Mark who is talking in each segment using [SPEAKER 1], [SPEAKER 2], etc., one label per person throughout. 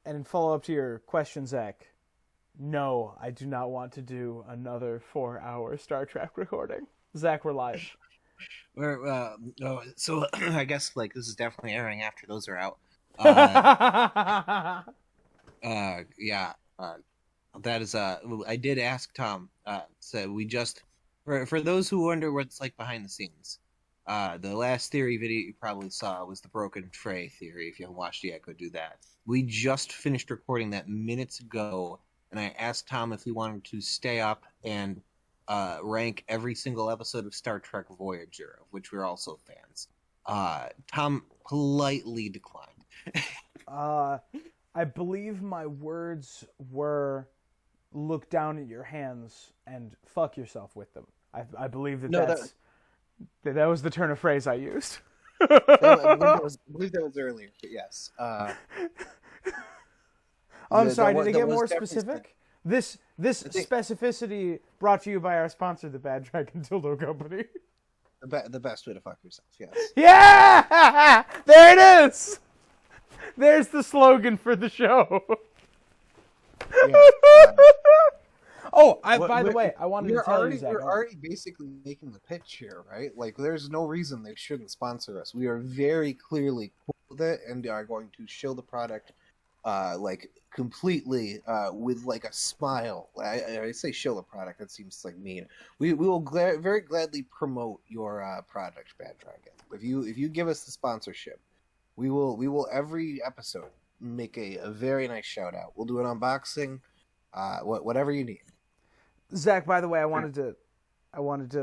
[SPEAKER 1] And in follow up to your question, Zach, no, I do not want to do another 4-hour Star Trek recording. Zach, we're live.
[SPEAKER 2] So I guess like this is definitely airing after those are out. Uh, yeah. That is I did ask Tom. So we just for those who wonder what it's like behind the scenes. The last theory video you probably saw was the broken tray theory. If you haven't watched it yet, go do that. We just finished recording that minutes ago, and I asked Tom if he wanted to stay up and rank every single episode of Star Trek Voyager, of which we're also fans. Tom politely declined.
[SPEAKER 1] I believe my words were look down at your hands and fuck yourself with them. I believe
[SPEAKER 2] No,
[SPEAKER 1] that was the turn of phrase I used.
[SPEAKER 2] I believe that was earlier, but yes.
[SPEAKER 1] I'm sorry, did I get
[SPEAKER 2] was
[SPEAKER 1] more
[SPEAKER 2] definitely
[SPEAKER 1] specific? This specificity brought to you by our sponsor, the Bad Dragon Dildo Company.
[SPEAKER 2] the best way to fuck yourself. Yes.
[SPEAKER 1] Yeah! There it is! There's the slogan for the show.
[SPEAKER 2] Yes.
[SPEAKER 1] By the way, I wanted to tell you, Zach.
[SPEAKER 2] We're already basically making the pitch here, right? Like, there's no reason they shouldn't sponsor us. We are very clearly cool with it and are going to show the product, like, completely, with, like, a smile. I say show the product, that seems, like, mean. We will very gladly promote your product, Bad Dragon. If you give us the sponsorship, we will every episode make a very nice shout out. We'll do an unboxing, whatever you need.
[SPEAKER 1] Zach, by the way, I wanted to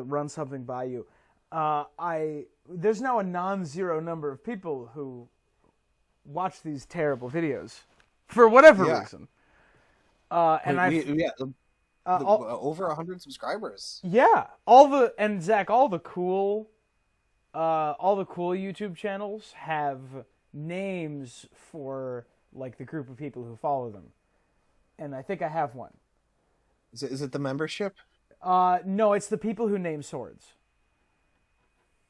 [SPEAKER 1] run something by you. There's now a non-zero number of people who watch these terrible videos for whatever reason.
[SPEAKER 2] Over 100 subscribers.
[SPEAKER 1] Yeah, all the cool YouTube channels have names for like the group of people who follow them, and I think I have one.
[SPEAKER 2] Is it the membership?
[SPEAKER 1] No, it's the people who name swords.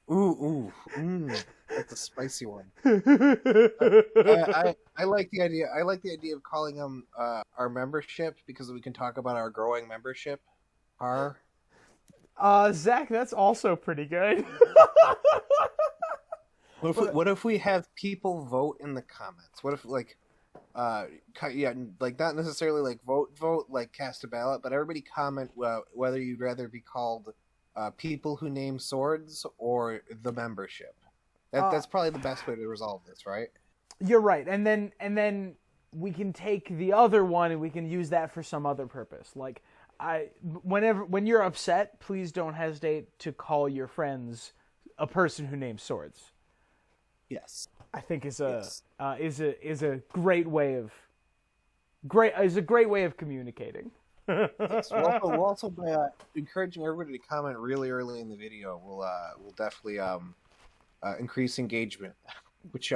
[SPEAKER 2] That's a spicy one. I like the idea. I like the idea of calling them our membership because we can talk about our growing membership.
[SPEAKER 1] Zach, that's also pretty good.
[SPEAKER 2] What if we have people vote in the comments? What if like not necessarily like vote like cast a ballot, but everybody comment whether you'd rather be called people who name swords or the membership. That's probably the best way to resolve this, right?
[SPEAKER 1] You're right, and then we can take the other one and we can use that for some other purpose. Like when you're upset, please don't hesitate to call your friends a person who names swords.
[SPEAKER 2] Yes.
[SPEAKER 1] I think is a great way of communicating.
[SPEAKER 2] Yes. We'll also by encouraging everybody to comment really early in the video, we'll definitely increase engagement, which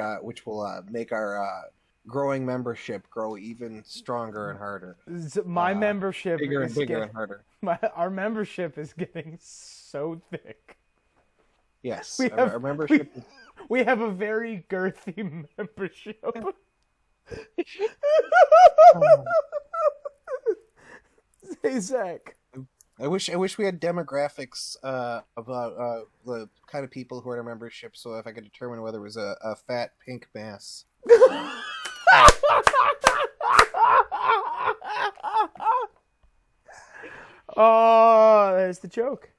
[SPEAKER 2] will make our growing membership grow even stronger and harder.
[SPEAKER 1] My membership
[SPEAKER 2] bigger and bigger and harder.
[SPEAKER 1] Our membership is getting so thick.
[SPEAKER 2] Yes, our membership.
[SPEAKER 1] We have a very girthy membership. Hey, Zach.
[SPEAKER 2] I wish we had demographics about the kind of people who are in our membership, so if I could determine whether it was a fat pink mass.
[SPEAKER 1] Oh, there's the joke.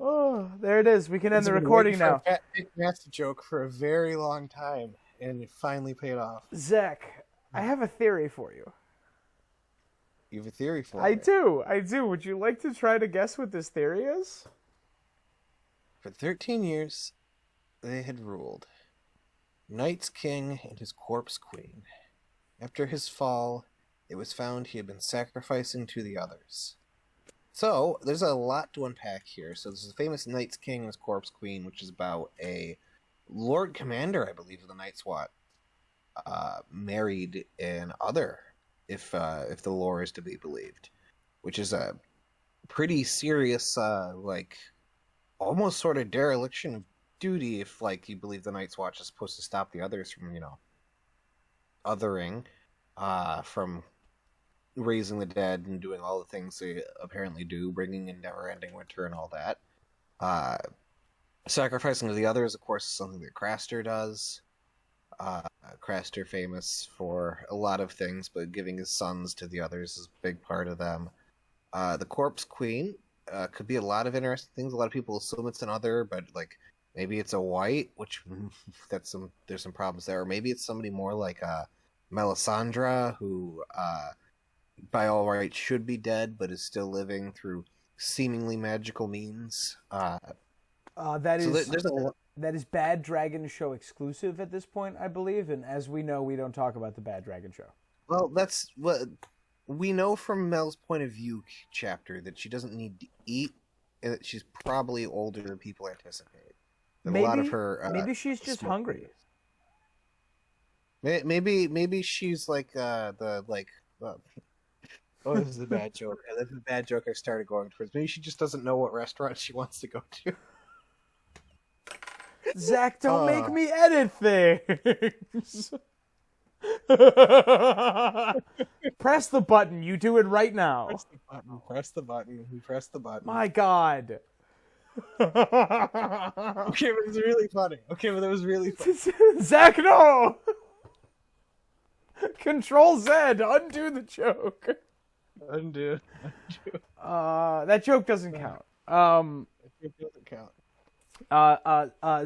[SPEAKER 1] Oh, there it is. We can end the recording now.
[SPEAKER 2] Fat pink mass joke for a very long time, and it finally paid off.
[SPEAKER 1] Zach, I have a theory for you.
[SPEAKER 2] You have a theory for
[SPEAKER 1] it? I do. Would you like to try to guess what this theory is?
[SPEAKER 2] For 13 years, they had ruled. Night's king and his corpse queen. After his fall, it was found he had been sacrificing to the others. So, there's a lot to unpack here. So, there's the famous Night's King and his corpse queen, which is about a Lord Commander, I believe, of the Night's Watch, married an other, if the lore is to be believed, which is a pretty serious, like, almost sort of dereliction of duty if, like, you believe the Night's Watch is supposed to stop the others from, othering. from raising the dead and doing all the things they apparently do, bringing in never-ending winter and all that. Sacrificing to the others, of course, is something that Craster does. Craster famous for a lot of things, but giving his sons to the others is a big part of them. The Corpse Queen could be a lot of interesting things. A lot of people assume it's another, but like maybe it's a white, which there's some problems there. Or maybe it's somebody more like Melisandre, who by all rights should be dead, but is still living through seemingly magical means.
[SPEAKER 1] That is Bad Dragon Show exclusive at this point, I believe, and as we know, we don't talk about the Bad Dragon Show.
[SPEAKER 2] Well, that's what we know from Mel's point of view chapter, that she doesn't need to eat, and that she's probably older than people anticipate. That
[SPEAKER 1] Maybe,
[SPEAKER 2] a lot of her,
[SPEAKER 1] maybe she's just hungry.
[SPEAKER 2] Maybe she's like oh, this is a bad joke. This is a bad joke I started going towards. Maybe she just doesn't know what restaurant she wants to go to.
[SPEAKER 1] Zach, don't make me edit things. Press the button. You do it right now.
[SPEAKER 2] Press the button. Press the button.
[SPEAKER 1] My God.
[SPEAKER 2] Okay, but it's really funny. Okay, but it was really funny.
[SPEAKER 1] Zach, no! Control Z. Undo the joke.
[SPEAKER 2] Undo.
[SPEAKER 1] That joke doesn't count.
[SPEAKER 2] It doesn't count.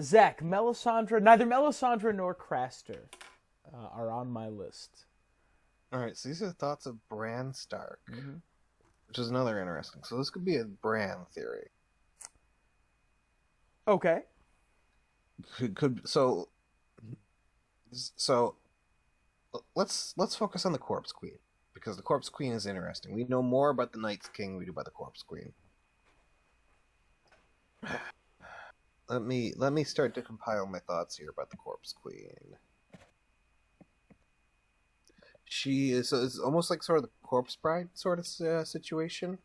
[SPEAKER 1] Zach, Melisandre, neither Melisandre nor Craster are on my list.
[SPEAKER 2] All right, so these are the thoughts of Bran Stark, which is another interesting. So this could be a Bran theory.
[SPEAKER 1] Okay.
[SPEAKER 2] So let's focus on the Corpse Queen, because the Corpse Queen is interesting. We know more about the Night's King than we do about the Corpse Queen. Let me start to compile my thoughts here about the Corpse Queen. She is it's almost like sort of the Corpse Bride sort of situation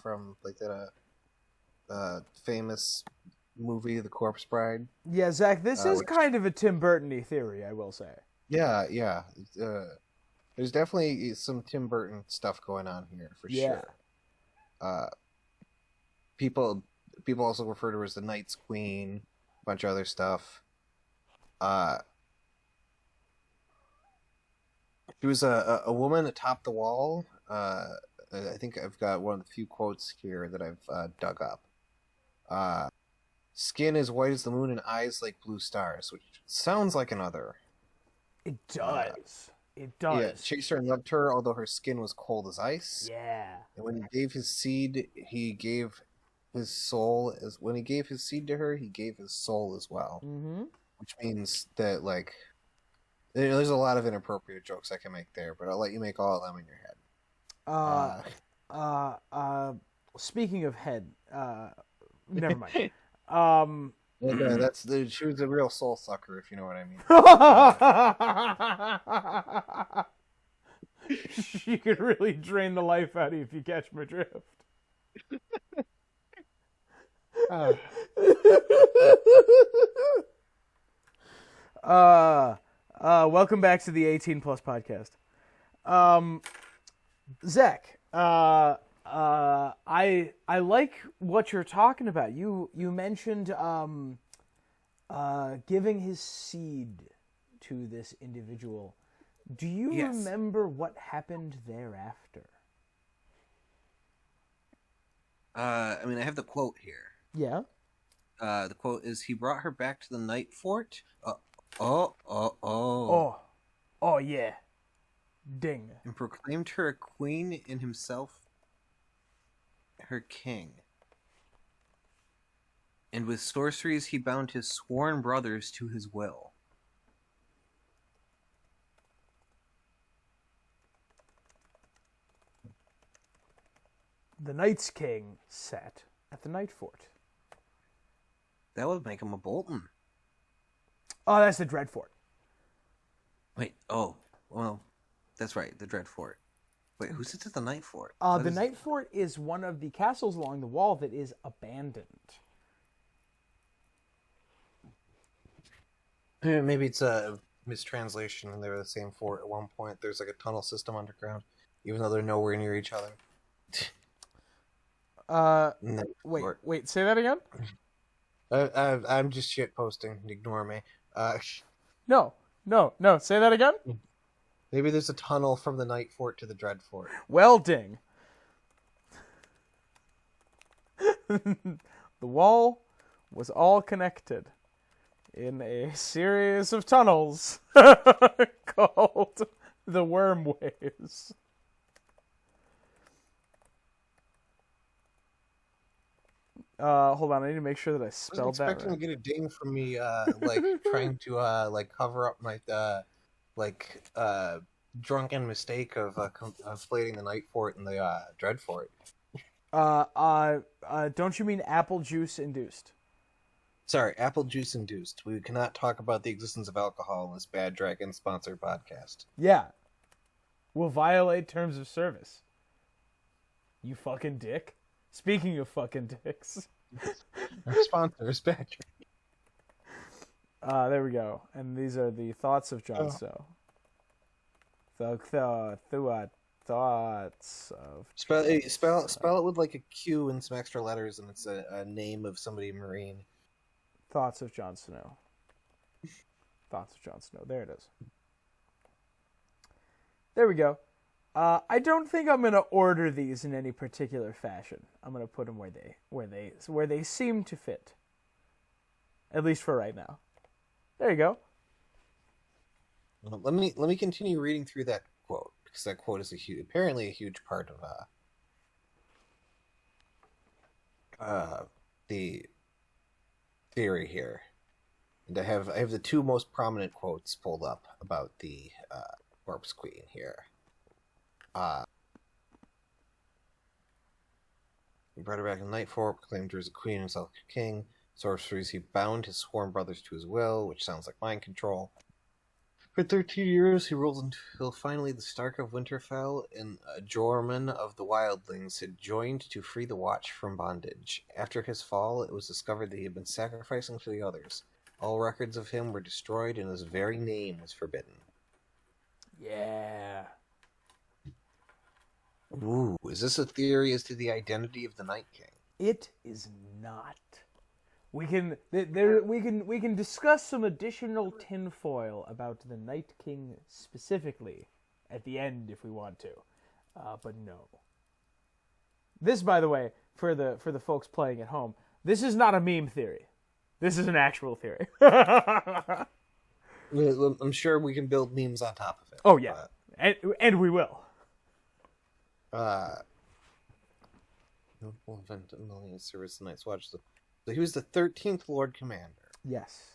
[SPEAKER 2] from like that famous movie, The Corpse Bride.
[SPEAKER 1] Yeah, Zach, this is kind of a Tim Burton-y theory, I will say.
[SPEAKER 2] Yeah. There's definitely some Tim Burton stuff going on here for sure. People also refer to her as the Night's Queen, a bunch of other stuff. She was a woman atop the wall. I think I've got one of the few quotes here that I've dug up. Skin as white as the moon and eyes like blue stars, which sounds like another.
[SPEAKER 1] It does. It does.
[SPEAKER 2] Yeah, Chaser loved her, although her skin was cold as ice.
[SPEAKER 1] Yeah.
[SPEAKER 2] And when he gave his seed, he gave his soul as when he gave his seed to her, he gave his soul as well.
[SPEAKER 1] Mm-hmm.
[SPEAKER 2] Which means that like there's a lot of inappropriate jokes I can make there, but I'll let you make all of them in your head.
[SPEAKER 1] Speaking of head, never mind.
[SPEAKER 2] Okay, she was a real soul sucker, if you know what I mean.
[SPEAKER 1] She could really drain the life out of you if you catch my drift. Welcome back to the 18 Plus podcast. Zach, I like what you're talking about. You mentioned giving his seed to this individual. Do you remember what happened thereafter?
[SPEAKER 2] I mean, I have the quote here.
[SPEAKER 1] Yeah.
[SPEAKER 2] The quote is, "He brought her back to the nightfort."
[SPEAKER 1] Oh yeah. Ding.
[SPEAKER 2] And proclaimed her a queen and himself her king. And with sorceries he bound his sworn brothers to his will.
[SPEAKER 1] The Night's King sat at the Nightfort.
[SPEAKER 2] That would make him a Bolton.
[SPEAKER 1] Oh, that's the Dreadfort.
[SPEAKER 2] Wait, well, that's right, the Dreadfort. Wait, who sits at the Nightfort?
[SPEAKER 1] The Nightfort is one of the castles along the wall that is abandoned.
[SPEAKER 2] Maybe it's mistranslation, and they're the same fort at one point. There's like a tunnel system underground, even though they're nowhere near each other.
[SPEAKER 1] Wait, say that again?
[SPEAKER 2] I'm just shit posting. Ignore me.
[SPEAKER 1] No, say that again?
[SPEAKER 2] Maybe there's a tunnel from the Night Fort to the Dread Fort.
[SPEAKER 1] Welding. The wall was all connected in a series of tunnels called the Wormways. Hold on, I need to make sure that I spelled that right.
[SPEAKER 2] I was expecting to get a ding from me, like trying to like cover up my drunken mistake of conflating the Night Fort and the Dread Fort.
[SPEAKER 1] Don't you mean apple juice induced?
[SPEAKER 2] Sorry, apple juice induced. We cannot talk about the existence of alcohol in this Bad Dragon sponsored podcast.
[SPEAKER 1] Yeah. We'll violate terms of service. You fucking dick. Speaking of fucking dicks.
[SPEAKER 2] Our sponsor is Bad Dragon.
[SPEAKER 1] There we go. And these are the thoughts of Jon Snow. Thoughts of...
[SPEAKER 2] Spell it with like a Q and some extra letters, and it's a name of somebody marine.
[SPEAKER 1] Thoughts of Jon Snow. Thoughts of Jon Snow. There it is. There we go. I don't think I'm gonna order these in any particular fashion. I'm gonna put them where they seem to fit. At least for right now. There you go.
[SPEAKER 2] Well, let me continue reading through that quote, because that quote is apparently a huge part of the theory here. And I have the two most prominent quotes pulled up about the Corpse Queen here. He brought her back in Night Fort, proclaimed her as a queen and himself king. Sorceries, he bound his sworn brothers to his will, which sounds like mind control. For 13 years, he ruled until finally the Stark of Winterfell and Jorman of the Wildlings had joined to free the Watch from bondage. After his fall, it was discovered that he had been sacrificing to the others. All records of him were destroyed, and his very name was forbidden.
[SPEAKER 1] Yeah.
[SPEAKER 2] Ooh, is this a theory as to the identity of the Night King?
[SPEAKER 1] It is not. We can discuss some additional tinfoil about the Night King specifically at the end if we want to, but no. This, by the way, for the folks playing at home, this is not a meme theory. This is an actual theory.
[SPEAKER 2] I'm sure we can build memes on top of it.
[SPEAKER 1] Oh yeah, and we will.
[SPEAKER 2] Notable event in the service of Night's Watch. So he was the 13th Lord Commander.
[SPEAKER 1] Yes.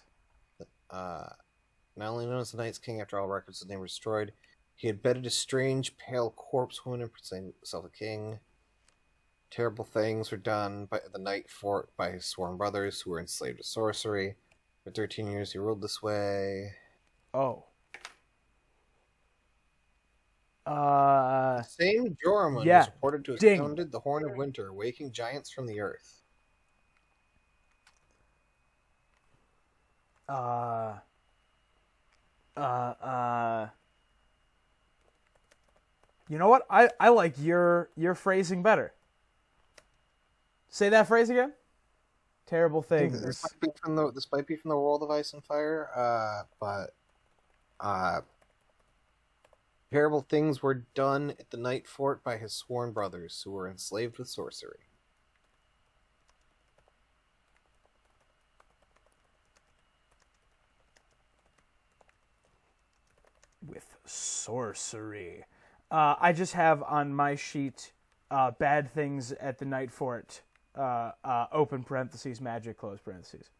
[SPEAKER 2] Not only known as the Night's King after all records, his name was destroyed. He had bedded a strange, pale corpse woman and proclaimed himself a king. Terrible things were done by the Night Fort by his sworn brothers who were enslaved to sorcery. For 13 years he ruled this way.
[SPEAKER 1] Oh.
[SPEAKER 2] The same Jormungand was reported to have sounded the Horn of Winter, waking giants from the earth.
[SPEAKER 1] You know what? I like your phrasing better. Say that phrase again. Terrible things.
[SPEAKER 2] This might be from the World of Ice and Fire, but terrible things were done at the Night Fort by his sworn brothers, who were enslaved with sorcery.
[SPEAKER 1] With sorcery. I just have on my sheet bad things at the Night Fort, open parentheses, magic, close parentheses.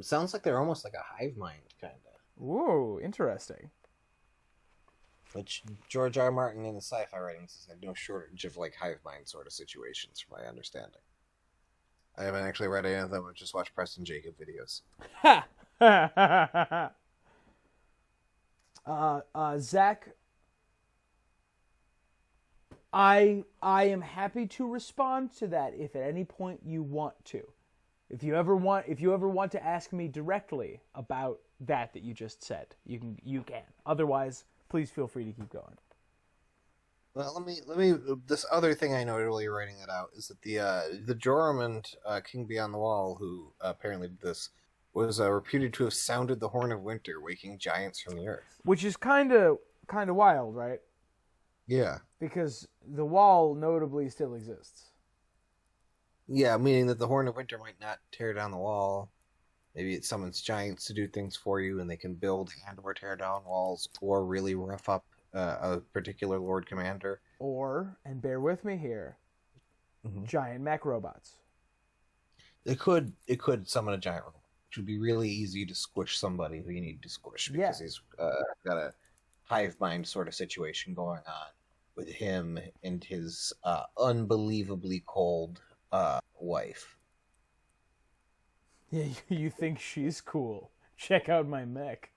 [SPEAKER 2] Sounds like they're almost like a hive mind, kind of.
[SPEAKER 1] Ooh, interesting.
[SPEAKER 2] Which George R. Martin in the sci-fi writings has had no shortage of like hive mind sort of situations, from my understanding. I haven't actually read any of them. I've just watched Preston Jacob videos.
[SPEAKER 1] Ha! Zach, I am happy to respond to that if at any point you want to. If you ever want to ask me directly about that you just said, you can. Otherwise, please feel free to keep going.
[SPEAKER 2] Well, let me. This other thing I noted while you're writing that out is that the Joram and King Beyond the Wall, who apparently did this, was reputed to have sounded the horn of winter, waking giants from the earth.
[SPEAKER 1] Which is kind of wild, right?
[SPEAKER 2] Yeah.
[SPEAKER 1] Because the wall notably still exists.
[SPEAKER 2] Yeah, meaning that the horn of winter might not tear down the wall. Maybe it summons giants to do things for you, and they can build and or tear down walls, or really rough up a particular Lord Commander.
[SPEAKER 1] Or, and bear with me here, giant mech robots.
[SPEAKER 2] It could summon a giant robot, which would be really easy to squish somebody who you need to squish, because he's got a hive mind sort of situation going on with him and his unbelievably cold wife.
[SPEAKER 1] Yeah, you think she's cool. Check out my mech.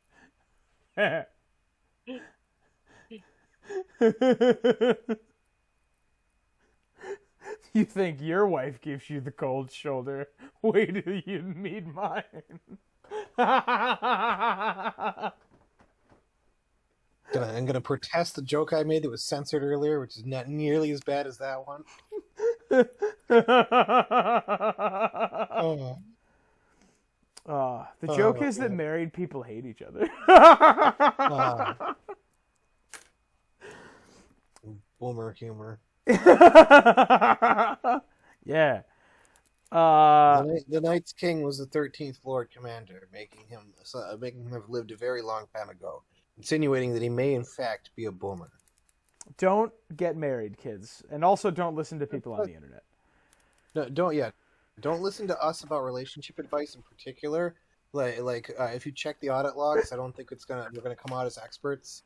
[SPEAKER 1] You think your wife gives you the cold shoulder? Wait till you meet mine.
[SPEAKER 2] I'm gonna protest the joke I made that was censored earlier, which is not nearly as bad as that one.
[SPEAKER 1] The joke is that married people hate each other.
[SPEAKER 2] Boomer humor.
[SPEAKER 1] Yeah.
[SPEAKER 2] The Night's King was the 13th Lord Commander, making him have lived a very long time ago, insinuating that he may in fact be a boomer.
[SPEAKER 1] Don't get married, kids, and also don't listen to people on the internet.
[SPEAKER 2] No, don't listen to us about relationship advice in particular. Like if you check the audit logs, I don't think we're gonna come out as experts.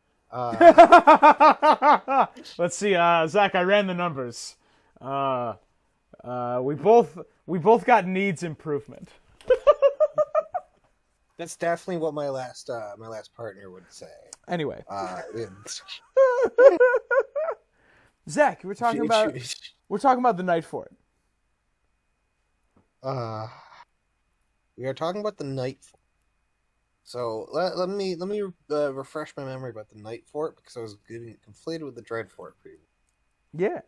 [SPEAKER 1] Let's see, Zach. I ran the numbers. We both got needs improvement.
[SPEAKER 2] That's definitely what my last partner would say.
[SPEAKER 1] Anyway, Zach, we're talking about the nightfort.
[SPEAKER 2] We are talking about the nightfort. So let me refresh my memory about the nightfort, because I was getting it conflated with the dreadfort previously.
[SPEAKER 1] Yeah.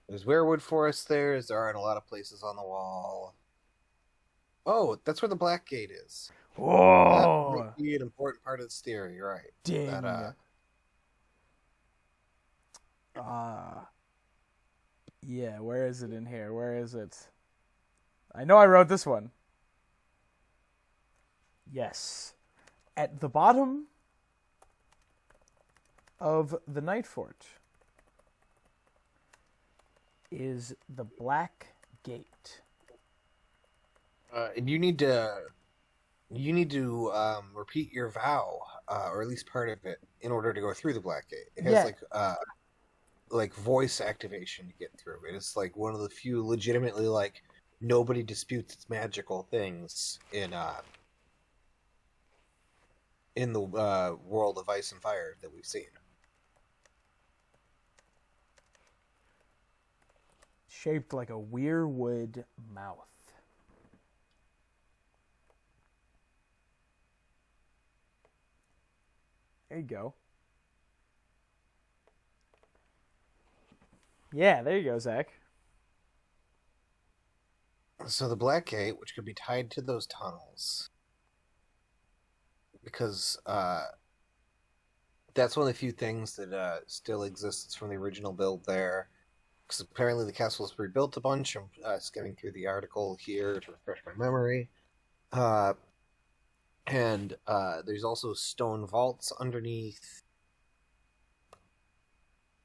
[SPEAKER 2] There's weirwood forest there, as there are in a lot of places on the wall. Oh, that's where the Black Gate is.
[SPEAKER 1] Whoa!
[SPEAKER 2] That might be an important part of this theory, right?
[SPEAKER 1] Ding. Yeah, where is it in here? Where is it? I know I wrote this one. Yes. At the bottom of the nightfort is the Black Gate.
[SPEAKER 2] And you need to repeat your vow, or at least part of it, in order to go through the Black Gate. It has like voice activation to get through. It is like one of the few legitimately like nobody disputes its magical things in the world of Ice and Fire that we've seen.
[SPEAKER 1] Shaped like a weirwood mouth. There you go. Yeah, there you go, Zach.
[SPEAKER 2] So the Black Gate, which could be tied to those tunnels, because that's one of the few things that still exists from the original build there. Because apparently the castle was rebuilt a bunch. I'm skimming through the article here to refresh my memory. And there's also stone vaults underneath.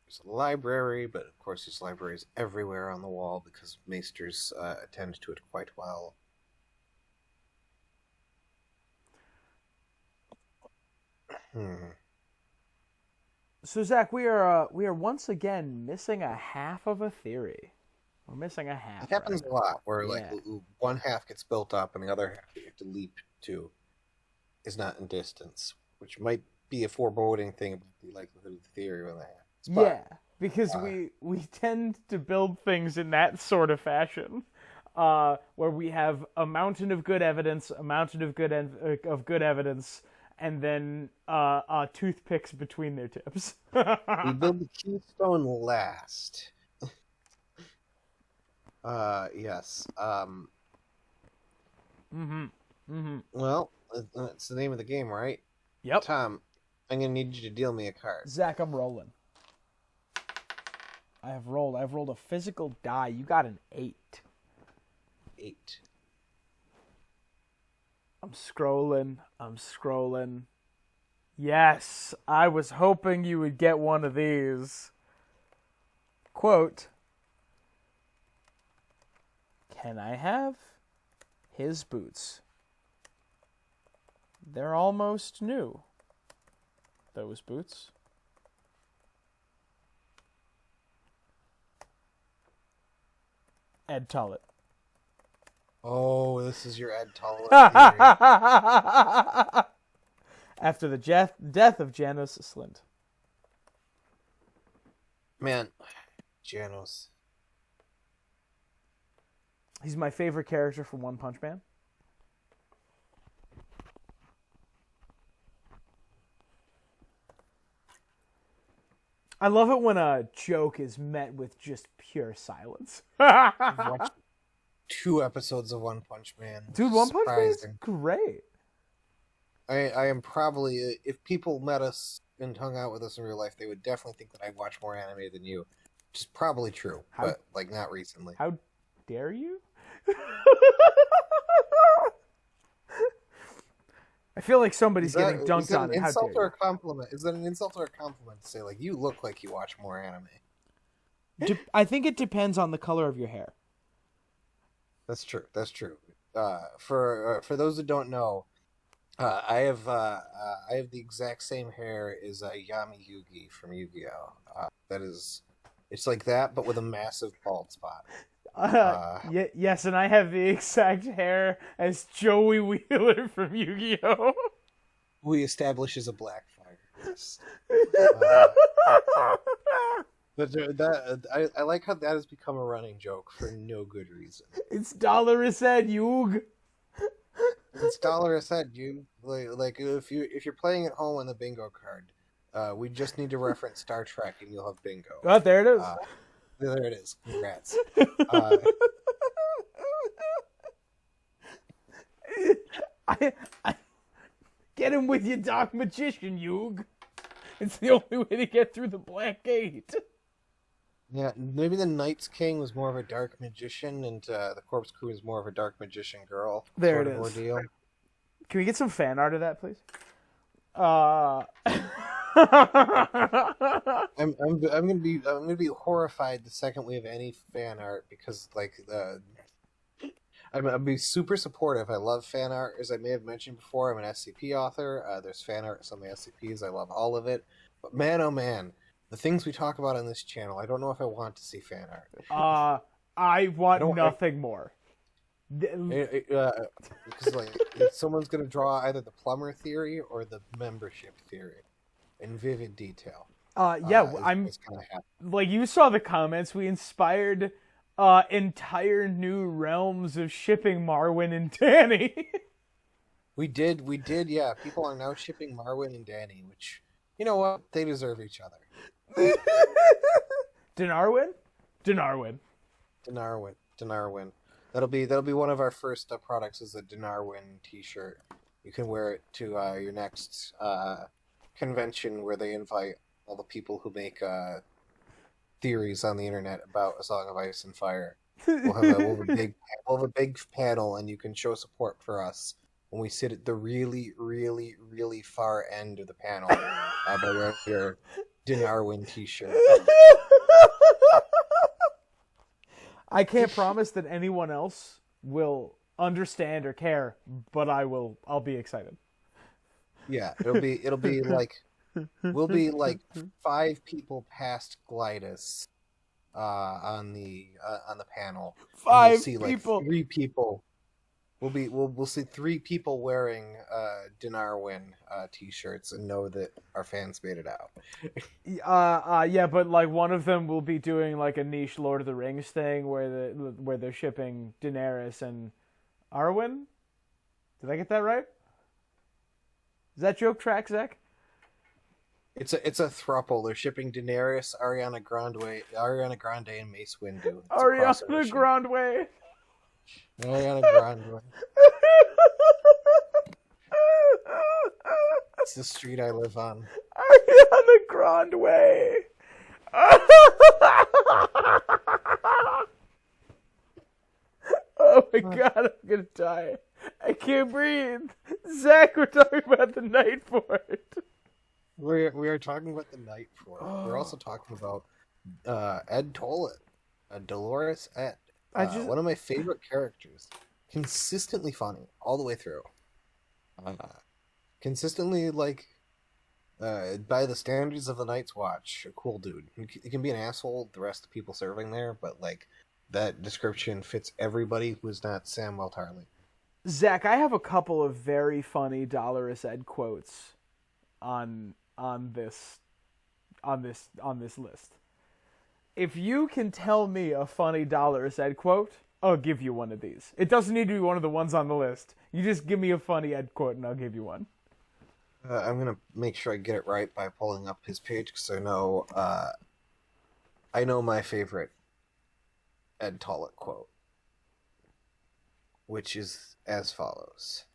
[SPEAKER 2] There's a library, but of course there's libraries everywhere on the wall because maesters attend to it quite well.
[SPEAKER 1] So Zach, we are once again missing a half of a theory. We're missing a half.
[SPEAKER 2] It happens a lot, where like one half gets built up and the other half you have to leap to is not in distance, which might be a foreboding thing about the likelihood of the theory when that happens. spot.
[SPEAKER 1] Yeah, because we tend to build things in that sort of fashion, where we have a mountain of good evidence, a mountain of good evidence, and then toothpicks between their tips.
[SPEAKER 2] We build the keystone last. Yes. Well, it's the name of the game, right?
[SPEAKER 1] Yep.
[SPEAKER 2] Tom, I'm gonna need you to deal me a card.
[SPEAKER 1] Zach, I'm rolling. I've rolled a physical die. You got an 8.
[SPEAKER 2] 8.
[SPEAKER 1] I'm scrolling. Yes, I was hoping you would get one of these. Quote, "Can I have his boots? They're almost new. Those boots." Ed Tullett.
[SPEAKER 2] Oh, this is your Ed Tullett theory.
[SPEAKER 1] After the death of Janos Slynt.
[SPEAKER 2] Man, Janos.
[SPEAKER 1] He's my favorite character from One Punch Man. I love it when a joke is met with just pure silence.
[SPEAKER 2] I've watched 2 episodes of One Punch Man.
[SPEAKER 1] Dude, One Punch Man is great.
[SPEAKER 2] I am probably, if people met us and hung out with us in real life, they would definitely think that I watch more anime than you, which is probably true, but like not recently.
[SPEAKER 1] How dare you? I feel like somebody's getting dunked on.
[SPEAKER 2] Is that an insult or a compliment? Is that an insult or a compliment to say, like, you look like you watch more anime?
[SPEAKER 1] I think it depends on the color of your hair.
[SPEAKER 2] That's true. For those that don't know, I have the exact same hair as Yami Yugi from Yu-Gi-Oh. It's like that, but with a massive bald spot.
[SPEAKER 1] Yes, and I have the exact hair as Joey Wheeler from Yu-Gi-Oh!
[SPEAKER 2] We establish as a black fire. Yes. But I like how that has become a running joke for no good reason.
[SPEAKER 1] It's Dolorous said Yug.
[SPEAKER 2] It's Dolorous said you like if you're playing at home on the bingo card, we just need to reference Star Trek and you'll have bingo.
[SPEAKER 1] Oh, there it is.
[SPEAKER 2] There it is. Congrats.
[SPEAKER 1] I get him with your dark magician, Yug. It's the only way to get through the Black Gate.
[SPEAKER 2] Yeah, maybe the Night's King was more of a dark magician, and the Corpse Crew is more of a dark magician girl.
[SPEAKER 1] There it is.
[SPEAKER 2] Ordeal.
[SPEAKER 1] Can we get some fan art of that, please?
[SPEAKER 2] I'm gonna be horrified the second we have any fan art because I'll be super supportive. I love fan art, as I may have mentioned before. I'm an SCP author. There's fan art in some of the SCPs. I love all of it. But man, oh man, the things we talk about on this channel, I don't know if I want to see fan art.
[SPEAKER 1] I want nothing more.
[SPEAKER 2] Because someone's gonna draw either the plumber theory or the membership theory in vivid detail.
[SPEAKER 1] I'm like, you saw the comments. We inspired entire new realms of shipping Marwyn and Danny.
[SPEAKER 2] We did. Yeah, people are now shipping Marwyn and Danny, which, you know what, they deserve each other.
[SPEAKER 1] Denarwyn.
[SPEAKER 2] That'll be one of our first products is a Denarwyn t-shirt. You can wear it to your next convention where they invite all the people who make theories on the internet about A Song of Ice and Fire. We'll have a big panel, and you can show support for us when we sit at the really, really, really far end of the panel by wearing your Denarwyn t-shirt.
[SPEAKER 1] I can't promise that anyone else will understand or care, but I'll be excited.
[SPEAKER 2] Yeah, it'll be like we'll be like 5 people past Glidus on the panel.
[SPEAKER 1] 5
[SPEAKER 2] see,
[SPEAKER 1] people.
[SPEAKER 2] Like 3 people. we'll see 3 people wearing Dinarwin t-shirts and know that our fans made it out.
[SPEAKER 1] Yeah, but like one of them will be doing like a niche Lord of the Rings thing where they're shipping Daenerys and Arwen. Did I get that right? Is that joke track, Zach?
[SPEAKER 2] It's a throuple. They're shipping Daenerys, Ariana Grande, and Mace Windu.
[SPEAKER 1] Ariana Grande.
[SPEAKER 2] Ariana Grande. It's the street I live on.
[SPEAKER 1] Ariana Grande. Oh my god, I'm gonna die. I can't breathe. Zach, we're talking about the nightfort.
[SPEAKER 2] We are talking about the nightfort. We're also talking about Ed Tollett, Dolorous Ed. One of my favorite characters. Consistently funny all the way through. Consistently, like, by the standards of the Night's Watch, a cool dude. He can be an asshole to the rest of the people serving there, but, like, that description fits everybody who's not Samwell Tarly.
[SPEAKER 1] Zach, I have a couple of very funny Dolorous Ed quotes on this list. If you can tell me a funny Dolorous Ed quote, I'll give you one of these. It doesn't need to be one of the ones on the list. You just give me a funny Ed quote and I'll give you one.
[SPEAKER 2] I'm gonna make sure I get it right by pulling up his page because I know my favorite Ed Tollett quote, which is as follows.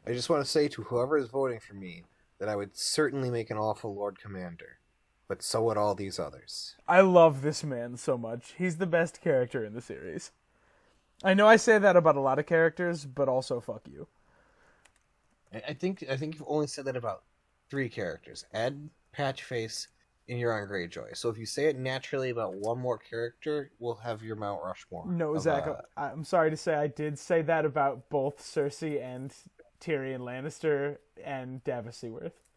[SPEAKER 2] I just want to say to whoever is voting for me that I would certainly make an awful Lord Commander, but so would all these others.
[SPEAKER 1] I love this man so much. He's the best character in the series. I know I say that about a lot of characters, but also fuck you.
[SPEAKER 2] I think you've only said that about 3 characters. Ed, Patchface, and Euron Greyjoy. So if you say it naturally about one more character, we'll have your Mount Rushmore.
[SPEAKER 1] No, Zach, I'm sorry to say I did say that about both Cersei and Tyrion Lannister and Davos Seaworth.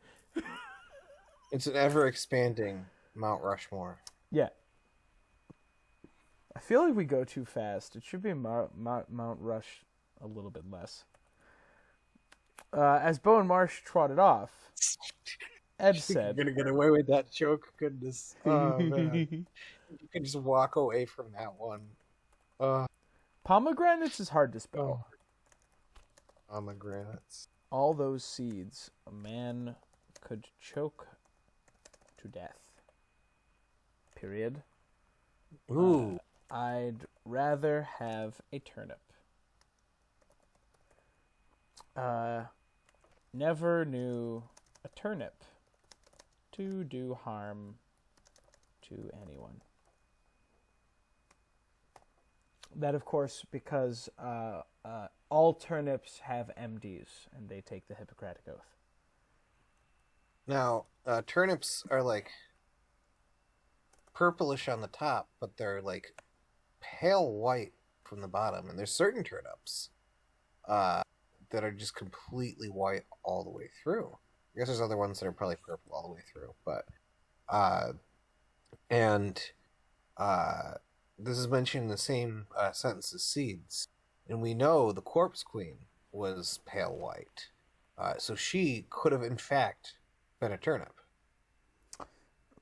[SPEAKER 2] It's an ever-expanding Mount Rushmore.
[SPEAKER 1] Yeah. I feel like we go too fast. It should be Mount Rush a little bit less. As Bowen Marsh trotted off, Ed said...
[SPEAKER 2] You're going to get away with that joke? Goodness. Oh, man. You can just walk away from that one.
[SPEAKER 1] Pomegranates is hard to spell.
[SPEAKER 2] Pomegranates.
[SPEAKER 1] All those seeds a man could choke to death. Period.
[SPEAKER 2] Ooh.
[SPEAKER 1] I'd rather have a turnip. Never knew a turnip to do harm to anyone. That, of course, because all turnips have MDs, and they take the Hippocratic Oath.
[SPEAKER 2] Now, turnips are, like, purplish on the top, but they're, like, pale white from the bottom. And there's certain turnips that are just completely white all the way through. I guess there's other ones that are probably purple all the way through, but this is mentioned in the same sentence as seeds, and we know the Corpse Queen was pale white, so she could have in fact been a turnip.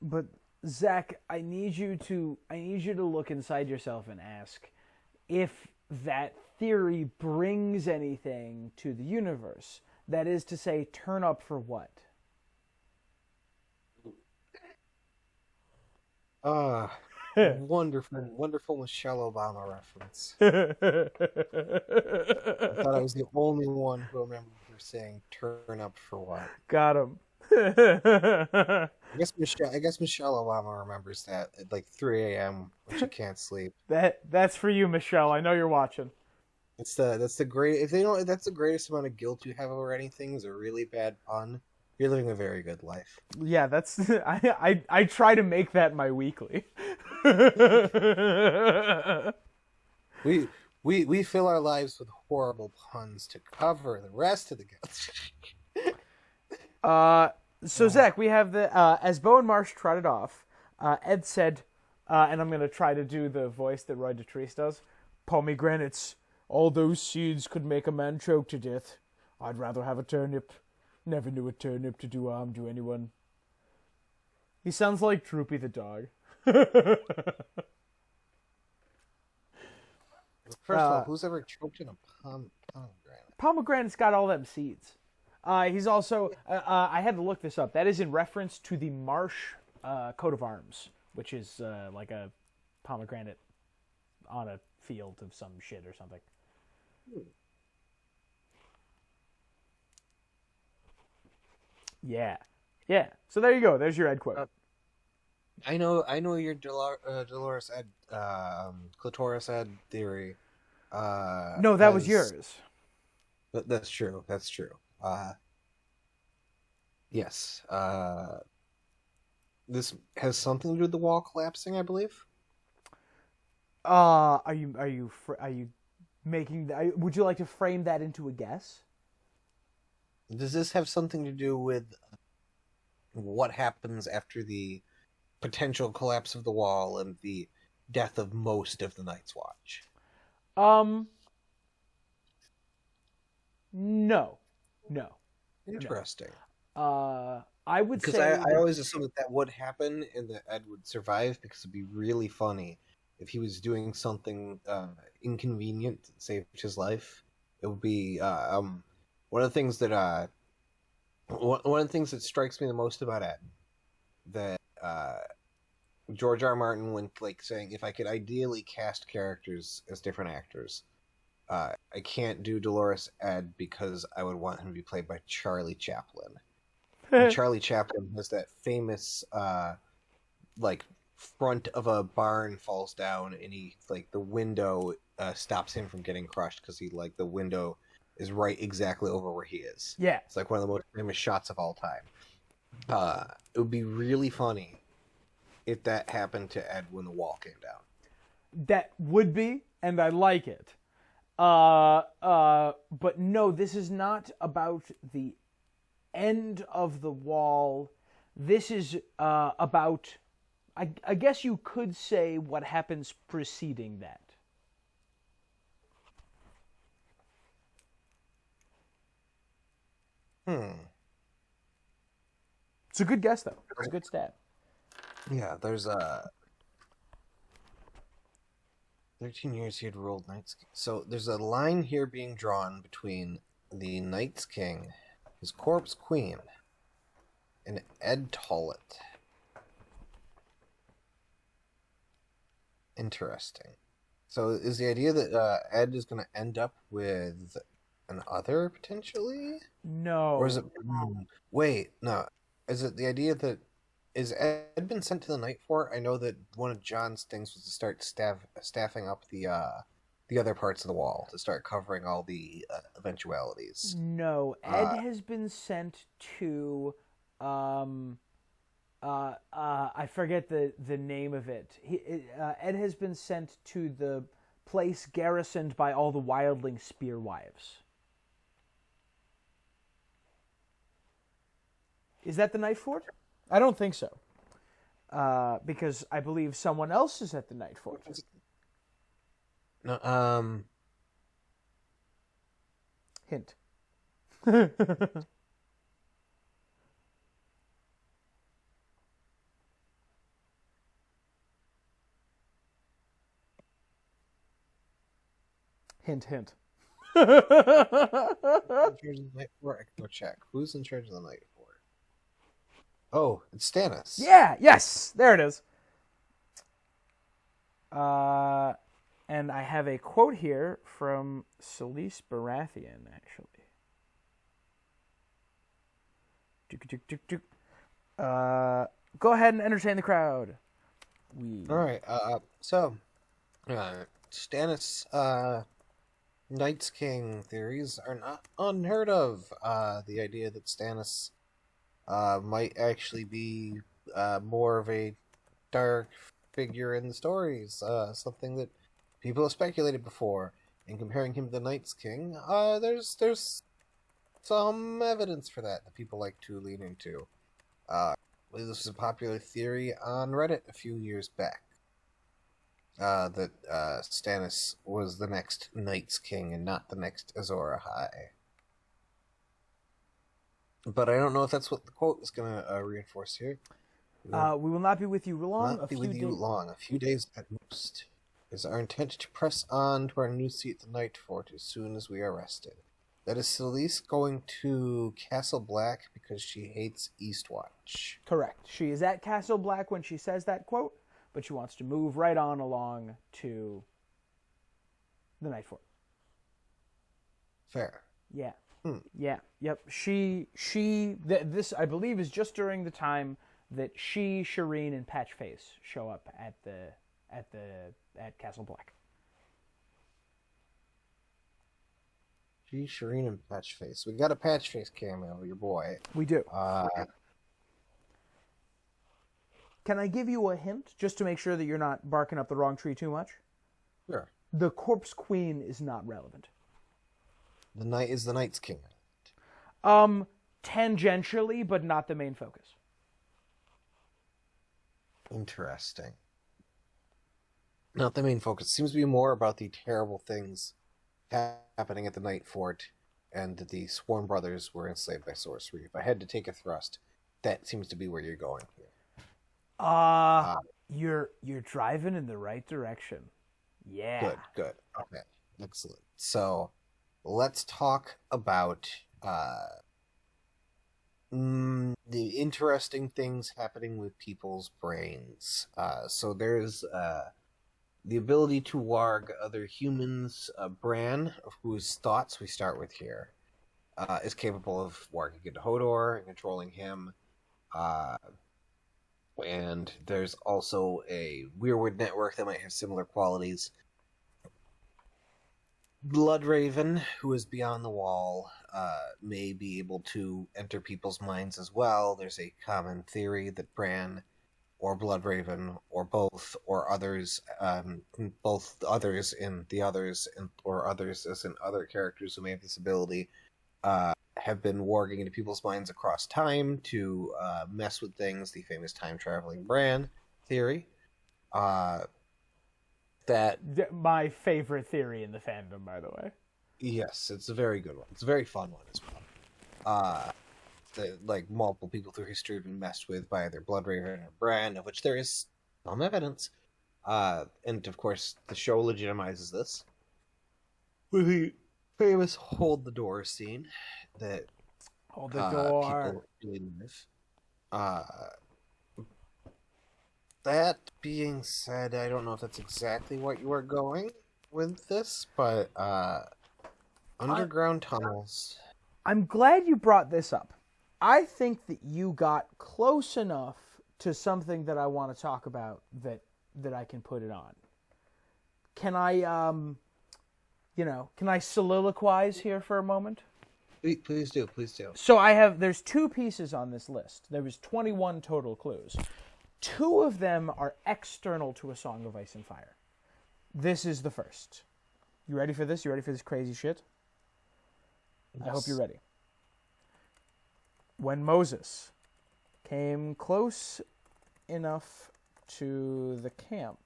[SPEAKER 1] But Zach, I need you to look inside yourself and ask if that theory brings anything to the universe. That is to say, turn up for what?
[SPEAKER 2] Wonderful Michelle Obama reference. I thought I was the only one who remembered her saying "turn up for what."
[SPEAKER 1] Got him.
[SPEAKER 2] I guess Michelle Obama remembers that at like 3 a.m. when she can't sleep.
[SPEAKER 1] That's for you, Michelle. I know you're watching.
[SPEAKER 2] That's the great. If they don't, that's the greatest amount of guilt you have over anything is a really bad pun. You're living a very good life.
[SPEAKER 1] Yeah, that's I try to make that my weekly.
[SPEAKER 2] We fill our lives with horrible puns to cover the rest of the guilt.
[SPEAKER 1] So Zach, we have the as Bowen Marsh trotted off, Ed said, and I'm gonna try to do the voice that Roy Dotrice does. Pomegranates All those seeds could make a man choke to death. I'd rather have a turnip. Never knew a turnip to do harm to anyone. He sounds like Droopy the dog.
[SPEAKER 2] First of all, who's ever choked in a pomegranate?
[SPEAKER 1] Pomegranate's got all them seeds. He's also... I had to look this up. That is in reference to the Marsh coat of arms, which is like a pomegranate on a field of some shit or something. Yeah. So there you go. There's your Ed quote.
[SPEAKER 2] I know your Dolorous Ed, Clitoris Ed theory.
[SPEAKER 1] No, that was yours.
[SPEAKER 2] But that's true. Yes. This has something to do with the wall collapsing, I believe.
[SPEAKER 1] Are you making? Would you like to frame that into a guess?
[SPEAKER 2] Does this have something to do with what happens after the potential collapse of the wall and the death of most of the Night's Watch?
[SPEAKER 1] No.
[SPEAKER 2] Interesting.
[SPEAKER 1] I would
[SPEAKER 2] because
[SPEAKER 1] say
[SPEAKER 2] I always assumed that would happen and that Ed would survive because it'd be really funny if he was doing something inconvenient that saved his life. It would be one of the things that one of the things that strikes me the most about Ed, that George R. R. Martin went like saying, if I could ideally cast characters as different actors, I can't do Dolorous Ed because I would want him to be played by Charlie Chaplin. And Charlie Chaplin has that famous like front of a barn falls down and he like the window stops him from getting crushed because he like the window is right exactly over where he is.
[SPEAKER 1] Yeah.
[SPEAKER 2] It's like one of the most famous shots of all time. It would be really funny if that happened to Ed when the wall came down.
[SPEAKER 1] That would be, and I like it. But no, this is not about the end of the wall. This is about, I guess you could say, what happens preceding that. It's a good guess, though. It's a good stat.
[SPEAKER 2] Yeah, there's 13 years he had ruled Night's King. So there's a line here being drawn between the Night's King, his corpse queen, and Ed Tollett. Interesting. So is the idea that Ed is going to end up with an other, potentially?
[SPEAKER 1] No.
[SPEAKER 2] Or is it... Wait, no. Is it the idea that... Is Ed been sent to the Nightfort? I know that one of John's things was to start staffing up the other parts of the wall, to start covering all the eventualities.
[SPEAKER 1] No, Ed has been sent to... I forget the name of it. Ed has been sent to the place garrisoned by all the wildling spearwives. Is that the Nightfort? I don't think so. Because I believe someone else is at the Nightfort.
[SPEAKER 2] No,
[SPEAKER 1] Hint. Hint, hint.
[SPEAKER 2] in charge of the Nightfort? I can go check. Who's in charge of the Nightfort? Oh, it's Stannis.
[SPEAKER 1] Yeah, yes, there it is. And I have a quote here from Selyse Baratheon, actually. Go ahead and entertain the crowd.
[SPEAKER 2] All right. Stannis, Night's King theories are not unheard of. The idea that Stannis might actually be more of a dark figure in the stories, something that people have speculated before. And comparing him to the Night's King, there's some evidence for that people like to lean into. I believe this was a popular theory on Reddit a few years back. that Stannis was the next Night's King and not the next Azor Ahai. But I don't know if that's what the quote is going to reinforce here.
[SPEAKER 1] We will not be with you long.
[SPEAKER 2] Not be with you long. A few days at most. It is our intent to press on to our new seat at the Nightfort as soon as we are rested. That is Selyse going to Castle Black because she hates Eastwatch.
[SPEAKER 1] Correct. She is at Castle Black when she says that quote, but she wants to move right on along to the Nightfort.
[SPEAKER 2] Fair.
[SPEAKER 1] Yeah. Yeah. Yep. This I believe is just during the time that she, Shireen, and Patchface show up at Castle Black.
[SPEAKER 2] She, Shireen, and Patchface. We got a Patchface cameo, your boy.
[SPEAKER 1] We do. Can I give you a hint, just to make sure that you're not barking up the wrong tree too much?
[SPEAKER 2] Sure.
[SPEAKER 1] The Corpse Queen is not relevant.
[SPEAKER 2] The Night is the Night's King.
[SPEAKER 1] Tangentially, but not the main focus.
[SPEAKER 2] Interesting. Not the main focus. Seems to be more about the terrible things happening at the Nightfort, and the Sworn brothers were enslaved by sorcery. If I had to take a thrust, that seems to be where you're going here.
[SPEAKER 1] You're driving in the right direction. Yeah.
[SPEAKER 2] Good. Okay, excellent. So, let's talk about the interesting things happening with people's brains. So there's the ability to warg other humans. Bran, of whose thoughts we start with here, is capable of warging into Hodor and controlling him. And there's also a Weirwood network that might have similar qualities. Bloodraven, who is beyond the wall, may be able to enter people's minds as well. There's a common theory that Bran or Bloodraven or both or others, both others in the others or others as in other characters who may have this ability, have been warging into people's minds across time to mess with things. The famous time-traveling Bran theory. That
[SPEAKER 1] my favorite theory in the fandom, by the way.
[SPEAKER 2] Yes, it's a very good one. It's a very fun one as well. Like multiple people through history have been messed with by either Bloodraven or Bran, of which there is some evidence. And of course, the show legitimizes this with the famous "Hold the Door" scene that
[SPEAKER 1] hold the door.
[SPEAKER 2] People really live. That being said, I don't know if that's exactly what you are going with this, but underground tunnels.
[SPEAKER 1] I'm glad you brought this up. I think that you got close enough to something that I want to talk about that I can put it on. Can I, can I soliloquize here for a moment?
[SPEAKER 2] Please do.
[SPEAKER 1] So there's 2 pieces on this list. There was 21 total clues. 2 of them are external to A Song of Ice and Fire. This is the first. You ready for this? You ready for this crazy shit? Yes. I hope you're ready. When Moses came close enough to the camp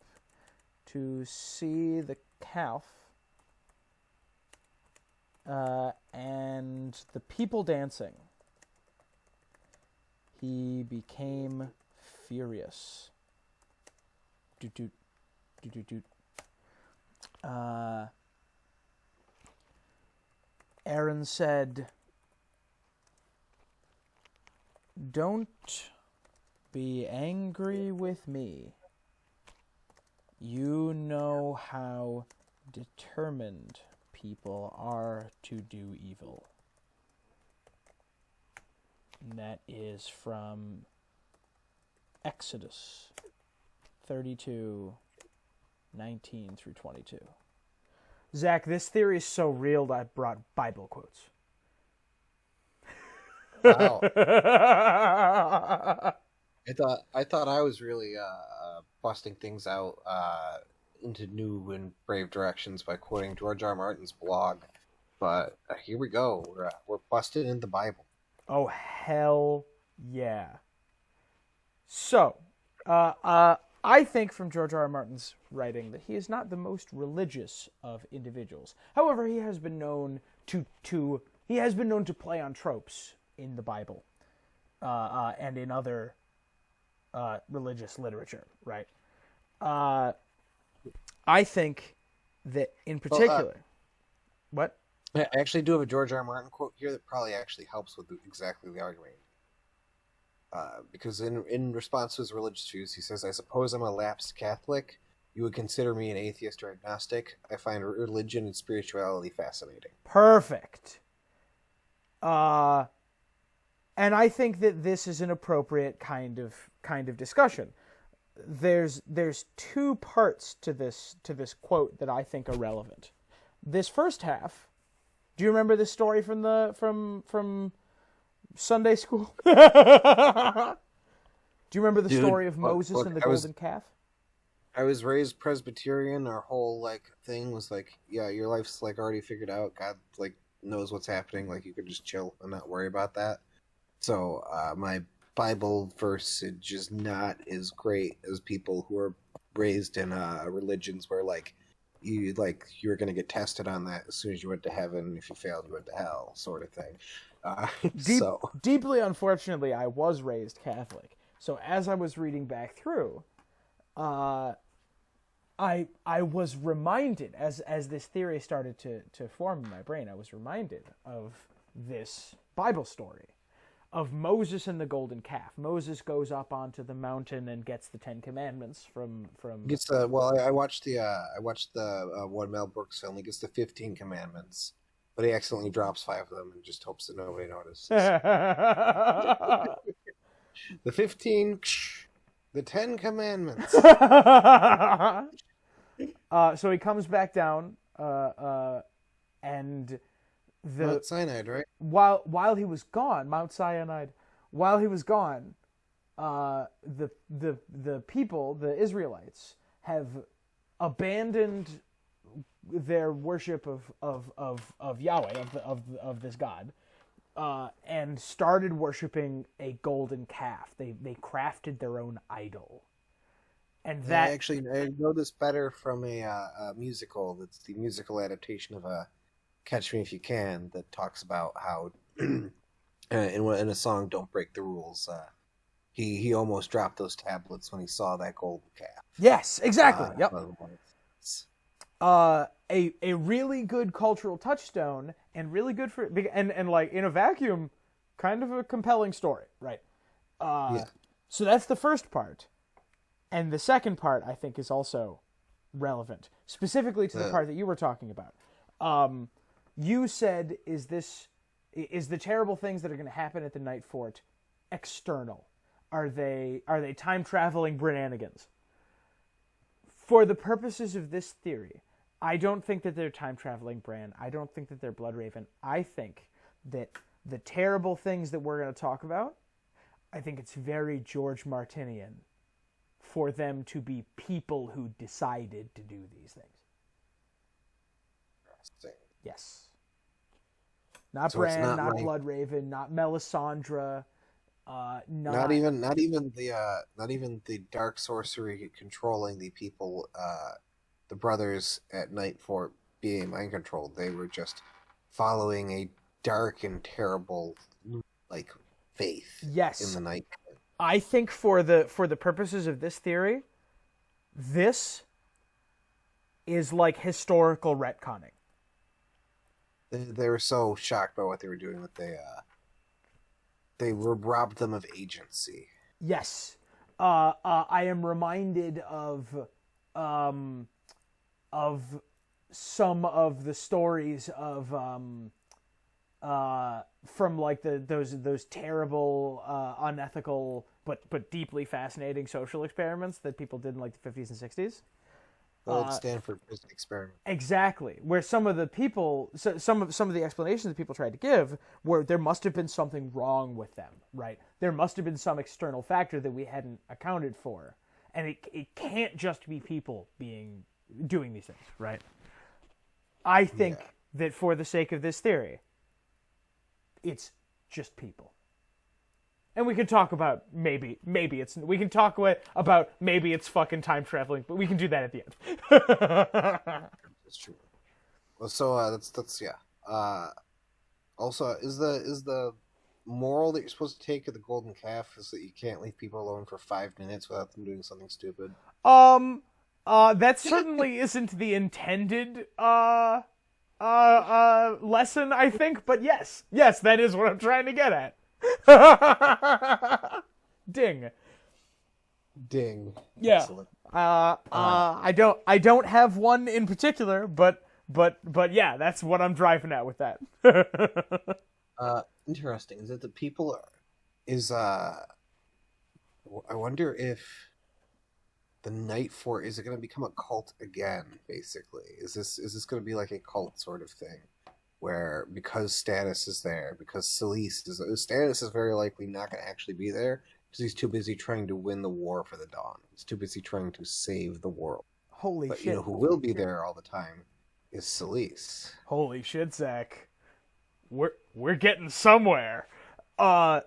[SPEAKER 1] to see the calf and the people dancing, he became furious. Aaron said, "Don't be angry with me. You know how determined people are to do evil." And that is from Exodus 32:19 through 22. Zach, this theory is so real that I brought Bible quotes.
[SPEAKER 2] Wow. I thought I was really busting things out into new and brave directions by quoting George R. Martin's blog, but here we go. We're busted in the Bible.
[SPEAKER 1] Oh hell yeah! So, I think from George R. R. Martin's writing that he is not the most religious of individuals. However, he has been known to play on tropes in the Bible and in other religious literature, right? I think that in particular, what?
[SPEAKER 2] I actually do have a George R. R. Martin quote here that probably actually helps with exactly the argument. Because in response to his religious views, he says, "I suppose I'm a lapsed Catholic. You would consider me an atheist or agnostic. I find religion and spirituality fascinating."
[SPEAKER 1] Perfect. And I think that this is an appropriate kind of discussion. There's two parts to this quote that I think are relevant. This first half. Do you remember this story from Sunday school? Do you remember the story of Moses and the golden calf?
[SPEAKER 2] I was raised Presbyterian. Our whole thing was yeah, your life's already figured out. God knows what's happening. You could just chill and not worry about that. So my Bible verse is just not as great as people who are raised in religions where you were going to get tested on that as soon as you went to heaven. If you failed, you went to hell, sort of thing.
[SPEAKER 1] Deeply unfortunately, I was raised Catholic. So as I was reading back through, I was reminded, as this theory started to form in my brain, I was reminded of this Bible story of Moses and the golden calf. Moses goes up onto the mountain and gets the 10 Commandments from.
[SPEAKER 2] I watched the one Mel Brooks film. He gets the 15 Commandments. But he accidentally drops 5 of them and just hopes that nobody notices. The 15, the 10 Commandments.
[SPEAKER 1] So he comes back down, and
[SPEAKER 2] Mount Sinai, right?
[SPEAKER 1] While he was gone, Mount Sinai. While he was gone, the people, the Israelites, have abandoned their worship of Yahweh, of this God, and started worshiping a golden calf. They crafted their own idol, and that
[SPEAKER 2] I know this better from a musical. That's the musical adaptation of "Catch Me If You Can" that talks about how in a song "Don't Break the Rules." He almost dropped those tablets when he saw that golden calf.
[SPEAKER 1] Yes, exactly. Yep. A really good cultural touchstone, and really good for and in a vacuum, kind of a compelling story, right? So that's the first part, and the second part I think is also relevant, specifically to the part that you were talking about. You said, is the terrible things that are going to happen at the Night Fort external? Are they time traveling shenanigans? For the purposes of this theory, I don't think that they're time-traveling Bran. I don't think that they're Bloodraven. I think that the terrible things that we're going to talk about, I think it's very George Martinian for them to be people who decided to do these things. Yes. Not Bran, not Bloodraven, not Melisandre, not
[SPEAKER 2] even the dark sorcery controlling the people, the brothers at Nightfort being mind controlled. They were just following a dark and terrible faith.
[SPEAKER 1] Yes.
[SPEAKER 2] In the night.
[SPEAKER 1] I think for the purposes of this theory, this is historical retconning.
[SPEAKER 2] They were so shocked by what they were doing that they robbed them of agency.
[SPEAKER 1] Yes. I am reminded of some of the stories of from those terrible, unethical but deeply fascinating social experiments that people did in the 50s and 60s.
[SPEAKER 2] The old Stanford prison experiment.
[SPEAKER 1] Exactly, where some of the people, some of the explanations that people tried to give were there must have been something wrong with them, right? There must have been some external factor that we hadn't accounted for, and it can't just be people doing these things, right? I think that for the sake of this theory, it's just people. And we can talk about maybe it's we can talk about maybe it's fucking time traveling, but we can do that at the end.
[SPEAKER 2] That's true. Well, so that's yeah. Also, is the moral that you're supposed to take of the golden calf is that you can't leave people alone for 5 minutes without them doing something stupid?
[SPEAKER 1] That certainly isn't the intended lesson, I think, but yes, that is what I'm trying to get at. Ding. Yeah.
[SPEAKER 2] Excellent.
[SPEAKER 1] I don't have one in particular, but yeah, that's what I'm driving at with that.
[SPEAKER 2] Interesting. Is that the people I wonder if the nightfort is it going to become a cult again? Basically, is this going to be like a cult sort of thing, where because Stannis is there, because Stannis is very likely not going to actually be there because he's too busy trying to win the war for the Dawn. He's too busy trying to save the world.
[SPEAKER 1] Holy
[SPEAKER 2] but
[SPEAKER 1] shit!
[SPEAKER 2] You know who will be there all the time is Selyse.
[SPEAKER 1] Holy shit, Zach. We're getting somewhere.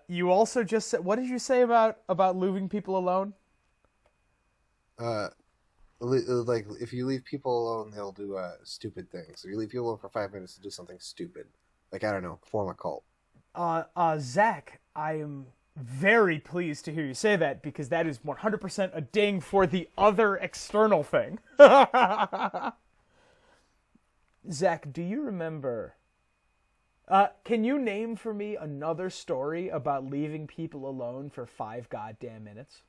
[SPEAKER 1] You also just said, what did you say about leaving people alone?
[SPEAKER 2] Like if you leave people alone, they'll do stupid things. If you leave people alone for 5 minutes to do something stupid, like I don't know, form a cult.
[SPEAKER 1] Zach, I am very pleased to hear you say that because that is 100% a ding for the other external thing. Zach, do you remember? Can you name for me another story about leaving people alone for 5 goddamn minutes?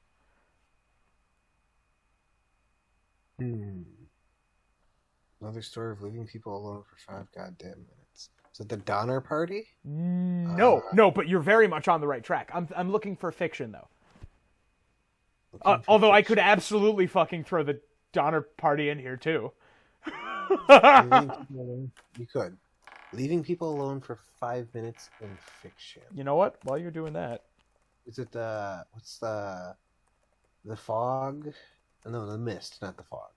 [SPEAKER 2] Another story of leaving people alone for 5 goddamn minutes. Is it the Donner Party?
[SPEAKER 1] No, but you're very much on the right track. I'm looking for fiction though. Although I could absolutely fucking throw the Donner Party in here too.
[SPEAKER 2] You could. Leaving people alone for 5 minutes in fiction.
[SPEAKER 1] You know what? While you're doing that,
[SPEAKER 2] is it what's the fog? No, the mist, not the fog.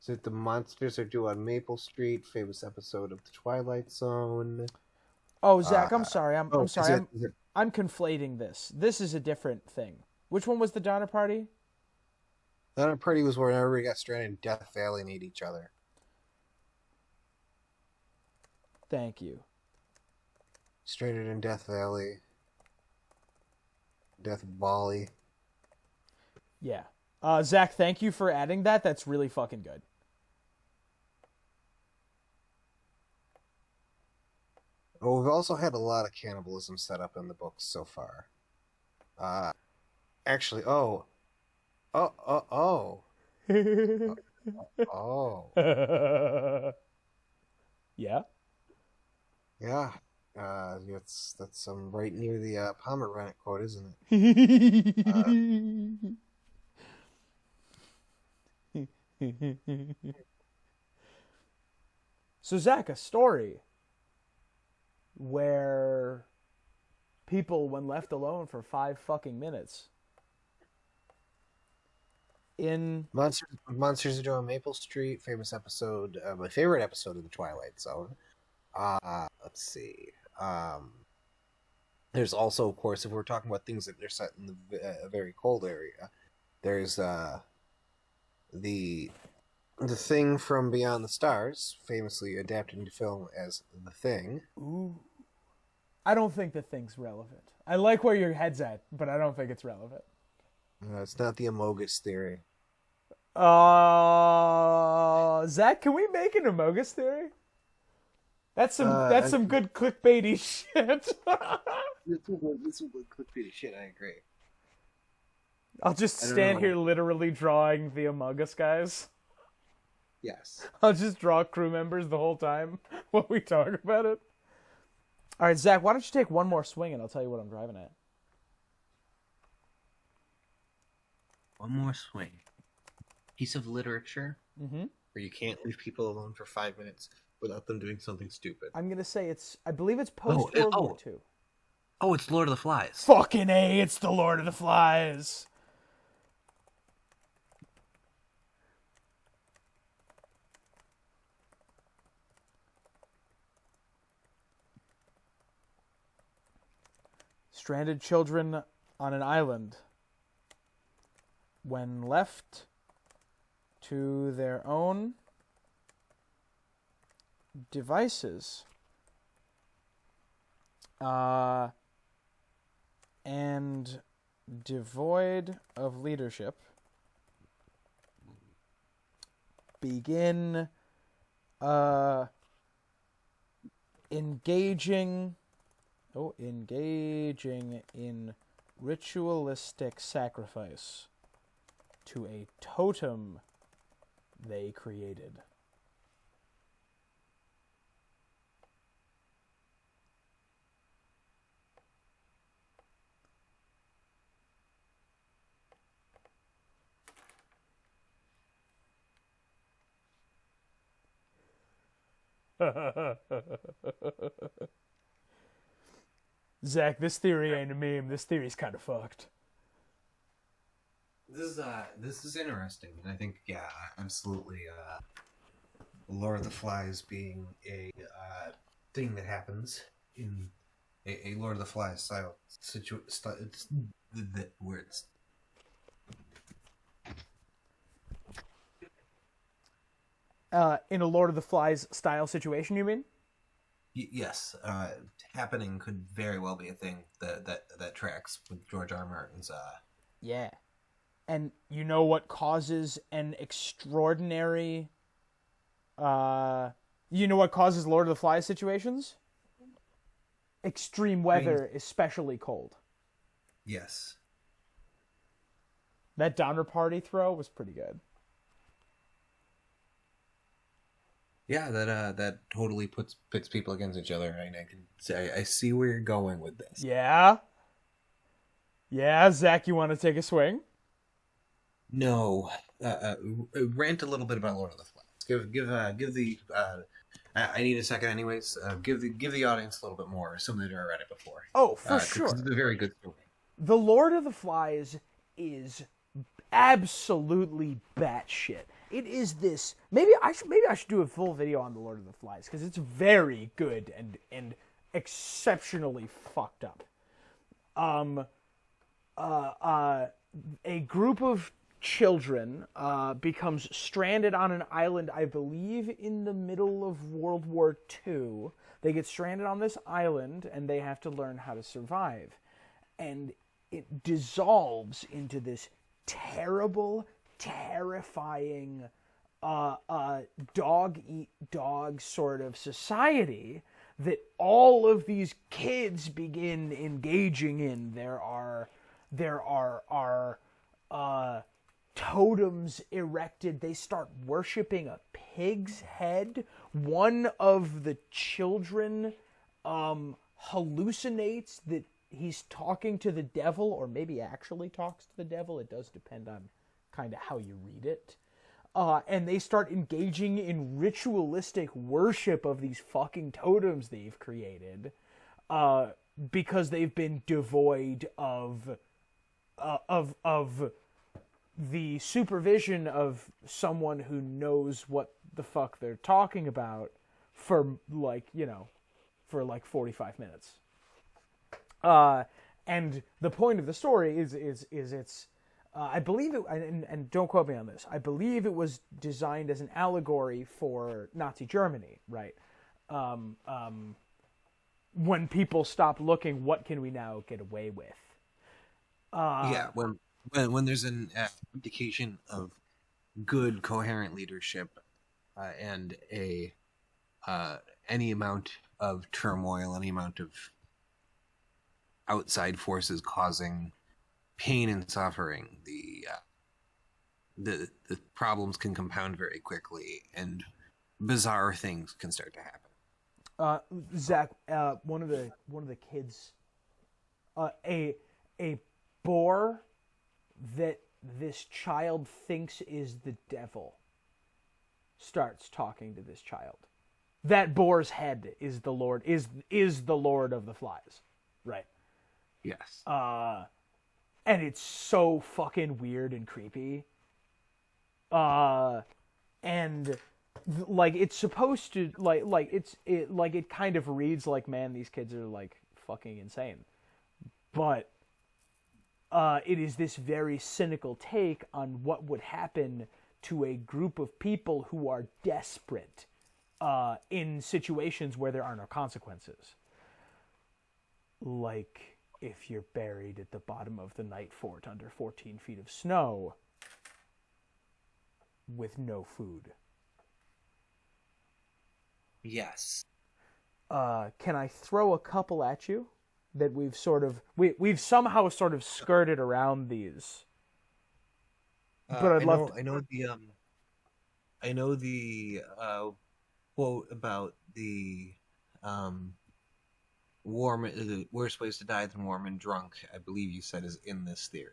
[SPEAKER 2] Is it the monsters are due on Maple Street? Famous episode of the Twilight Zone.
[SPEAKER 1] Oh, Zach, I'm sorry. I'm sorry.
[SPEAKER 2] Is it...
[SPEAKER 1] I'm conflating this. This is a different thing. Which one was the Donner Party?
[SPEAKER 2] The Donner Party was where everybody got stranded in Death Valley and ate each other.
[SPEAKER 1] Thank you.
[SPEAKER 2] Stranded in Death Valley. Death Valley.
[SPEAKER 1] Yeah. Zach, thank you for adding that. That's really fucking good.
[SPEAKER 2] Well, we've also had a lot of cannibalism set up in the books so far. Actually, oh.
[SPEAKER 1] Yeah?
[SPEAKER 2] Yeah. That's right near the pomegranate quote, isn't it?
[SPEAKER 1] So, Zach, a story where people, when left alone for 5 fucking minutes, in
[SPEAKER 2] Monsters Are on Maple Street, famous episode, my favorite episode of the Twilight Zone. Let's see. There's also, of course, if we're talking about things that they're set in a very cold area, there's the Thing from Beyond the Stars, famously adapted into film as The Thing.
[SPEAKER 1] Ooh. I don't think The Thing's relevant. I like where your head's at, but I don't think it's relevant.
[SPEAKER 2] It's not the Amogus theory.
[SPEAKER 1] Zach, can we make an Amogus theory? That's some good clickbaity shit.
[SPEAKER 2] This is good clickbaity shit, I agree.
[SPEAKER 1] I'll just stand here literally drawing the Among Us guys.
[SPEAKER 2] Yes.
[SPEAKER 1] I'll just draw crew members the whole time while we talk about it. All right, Zach, why don't you take one more swing and I'll tell you what I'm driving at.
[SPEAKER 2] One more swing. Piece of literature where you can't leave people alone for 5 minutes without them doing something stupid.
[SPEAKER 1] I'm going to say I believe it's post World War II.
[SPEAKER 2] Oh, it's Lord of the Flies.
[SPEAKER 1] Fucking A, it's the Lord of the Flies. stranded children on an island, when left to their own devices, and devoid of leadership, begin engaging in ritualistic sacrifice to a totem they created. Zach, this theory ain't a meme. This theory's kind of fucked.
[SPEAKER 2] This is interesting, and I think absolutely. Lord of the Flies being a thing that happens in a Lord of the Flies style where it's
[SPEAKER 1] in a Lord of the Flies style situation, you mean?
[SPEAKER 2] Yes, happening could very well be a thing that tracks with George R. R. Martin's.
[SPEAKER 1] Yeah, and you know what causes an extraordinary? You know what causes Lord of the Flies situations? Extreme weather, especially cold.
[SPEAKER 2] Yes.
[SPEAKER 1] That Donner Party throw was pretty good.
[SPEAKER 2] Yeah, that totally pits people against each other. I can say I see where you're going with this.
[SPEAKER 1] Yeah. Yeah, Zach, you want to take a swing?
[SPEAKER 2] No. Rant a little bit about Lord of the Flies. Give the. I need a second, anyways. Give the audience a little bit more, some that have read it before.
[SPEAKER 1] Oh, for sure.
[SPEAKER 2] It's a very good story.
[SPEAKER 1] The Lord of the Flies is absolutely batshit. It is this. Maybe I should do a full video on the Lord of the Flies because it's very good and exceptionally fucked up. A group of children becomes stranded on an island, I believe, in the middle of World War II. They get stranded on this island and they have to learn how to survive. And it dissolves into this terrible, terrifying dog eat dog sort of society that all of these kids begin engaging in. There are totems erected. They start worshiping a pig's head. One of the children hallucinates that he's talking to the devil, or maybe actually talks to the devil. It does depend on kind of how you read it. And they start engaging in ritualistic worship of these fucking totems they've created, because they've been devoid of the supervision of someone who knows what the fuck they're talking about for 45 minutes. And the point of the story is it's I believe it, and don't quote me on this, I believe it was designed as an allegory for Nazi Germany, right? When people stop looking, what can we now get away with?
[SPEAKER 2] When there's an indication of good, coherent leadership, and any amount of turmoil, any amount of outside forces causing pain and suffering, the problems can compound very quickly, and bizarre things can start to happen.
[SPEAKER 1] Zach, one of the kids, a boar that this child thinks is the devil starts talking to this child. That boar's head is the Lord the Lord of the Flies, right?
[SPEAKER 2] Yes.
[SPEAKER 1] And it's so fucking weird and creepy. And like it's supposed to it kind of reads like, man, these kids are like fucking insane. but it is this very cynical take on what would happen to a group of people who are desperate in situations where there are no consequences. Like if you're buried at the bottom of the night fort under 14 feet of snow with no food.
[SPEAKER 2] Yes.
[SPEAKER 1] Can I throw a couple at you that we've somehow sort of skirted around these? But I'd love to...
[SPEAKER 2] I know the quote about the warm, the worst ways to die than warm and drunk, I believe you said is in this theory.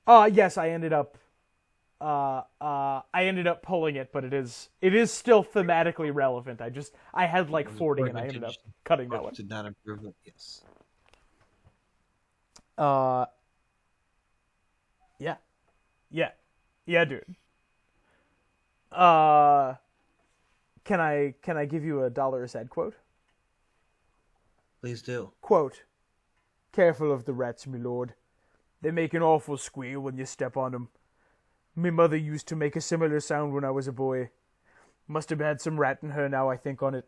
[SPEAKER 1] Yes, I ended up pulling it, but it is still thematically relevant. I had like 40 and I ended up cutting that one.
[SPEAKER 2] Did not improve it. Yes.
[SPEAKER 1] Yeah, dude. Can I give you a Dolorous Ed quote?
[SPEAKER 2] Please do.
[SPEAKER 1] Quote, "Careful of the rats, my lord. They make an awful squeal when you step on them. My mother used to make a similar sound when I was a boy. Must have had some rat in her now I think on it.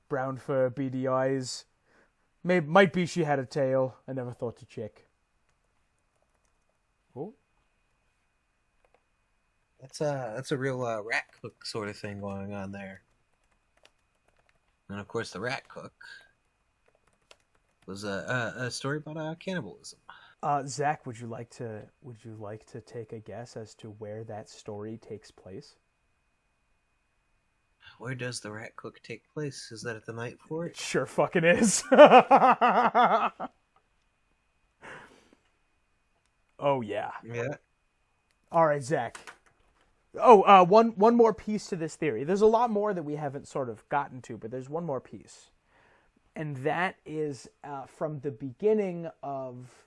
[SPEAKER 1] Brown fur, beady eyes. Might be she had a tail. I never thought to check." Oh.
[SPEAKER 2] That's a real rat cook sort of thing going on there. And of course the rat cook was a story about cannibalism.
[SPEAKER 1] Zach, would you like to take a guess as to where that story takes place?
[SPEAKER 2] Where does the rat cook take place? Is that at the night fort?
[SPEAKER 1] It sure fucking is. Oh yeah.
[SPEAKER 2] Yeah.
[SPEAKER 1] All right, Zach. Oh, one more piece to this theory. There's a lot more that we haven't sort of gotten to, but there's one more piece. And that is from the beginning of...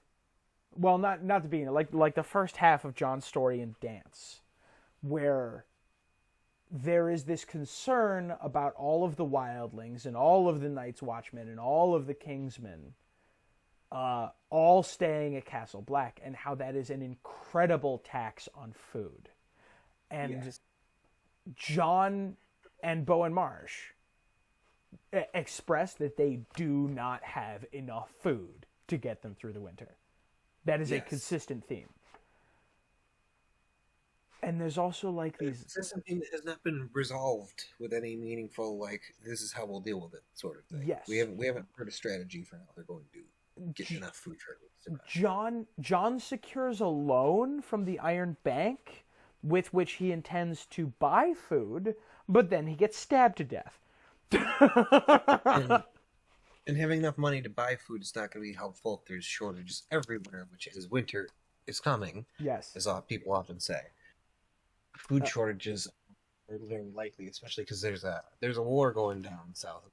[SPEAKER 1] Well, not the beginning, like the first half of Jon's story in Dance, where there is this concern about all of the wildlings and all of the Night's Watchmen and all of the Kingsmen all staying at Castle Black, and how that is an incredible tax on food. And yes. Jon and Bowen Marsh express that they do not have enough food to get them through the winter. That is a consistent theme. And there's also like these...
[SPEAKER 2] Consistent theme that has not been resolved with any meaningful, like, this is how we'll deal with it sort of thing.
[SPEAKER 1] Yes.
[SPEAKER 2] We haven't heard a strategy for how they're going to get enough food for it.
[SPEAKER 1] Jon secures a loan from the Iron Bank with which he intends to buy food, but then he gets stabbed to death.
[SPEAKER 2] And having enough money to buy food is not going to be helpful if there's shortages everywhere, which is winter is coming.
[SPEAKER 1] Yes.
[SPEAKER 2] As people often say. Food shortages are very likely, especially because there's a war going down south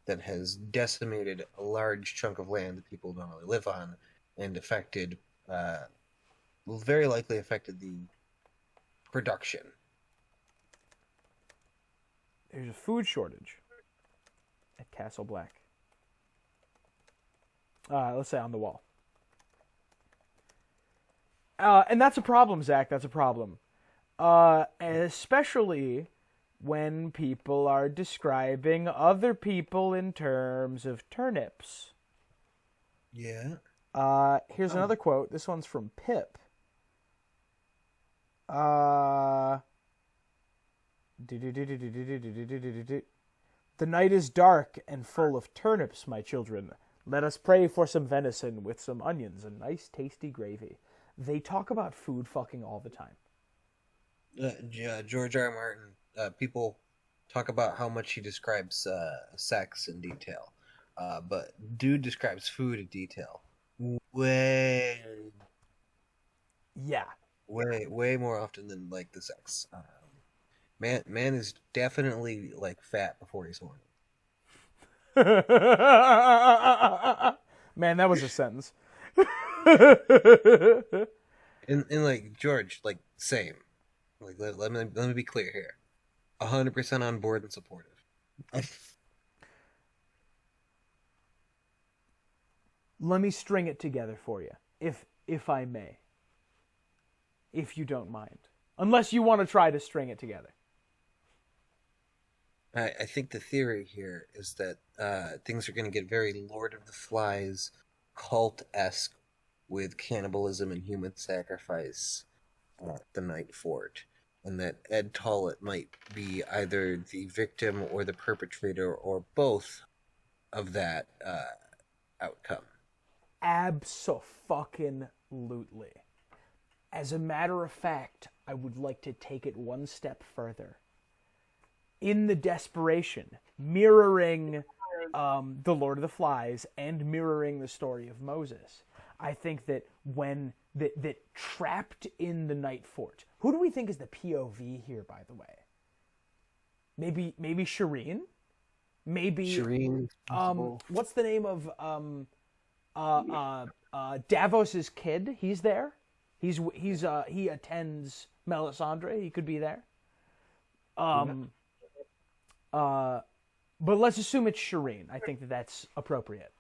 [SPEAKER 2] that has decimated a large chunk of land that people normally live on, and very likely affected the production.
[SPEAKER 1] There's a food shortage at Castle Black. Let's say on the wall. And that's a problem, Zach. That's a problem. Especially when people are describing other people in terms of turnips.
[SPEAKER 2] Yeah.
[SPEAKER 1] Here's another quote. This one's from Pip. The night is dark and full of turnips, my children. Let us pray for some venison with some onions and nice tasty gravy. They talk about food fucking all the time.
[SPEAKER 2] George R. R. Martin, people talk about how much he describes sex in detail, but dude describes food in detail way more often than like the sex. Man is definitely like fat before he's horny.
[SPEAKER 1] Man, that was a sentence.
[SPEAKER 2] and like George, like same. Like let me be clear here. 100% on board and supportive.
[SPEAKER 1] Let me string it together for you, if I may. If you don't mind. Unless you want to try to string it together.
[SPEAKER 3] I think the theory here is that things are going to get very Lord of the Flies cult-esque with cannibalism and human sacrifice at the Night Fort, and that Ed Tollett might be either the victim or the perpetrator or both of that outcome.
[SPEAKER 1] Abso-fucking-lutely. As a matter of fact, I would like to take it one step further. In the desperation, mirroring the Lord of the Flies and mirroring the story of Moses, I think that when that trapped in the Night Fort, who do we think is the POV here, by the way? Maybe Shireen? Maybe
[SPEAKER 2] Shireen.
[SPEAKER 1] what's the name of Davos's kid? He's there. He attends Melisandre. He could be there. But let's assume it's Shireen. I think that's appropriate.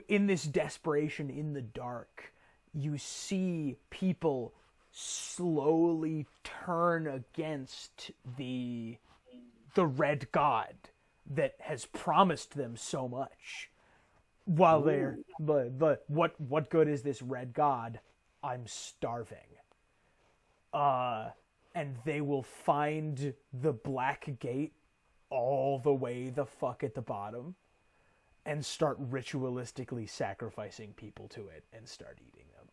[SPEAKER 1] In this desperation in the dark, you see people slowly turn against the Red God that has promised them so much. While they're what good is this Red God? I'm starving. And they will find the Black Gate all the way the fuck at the bottom and start ritualistically sacrificing people to it and start eating them.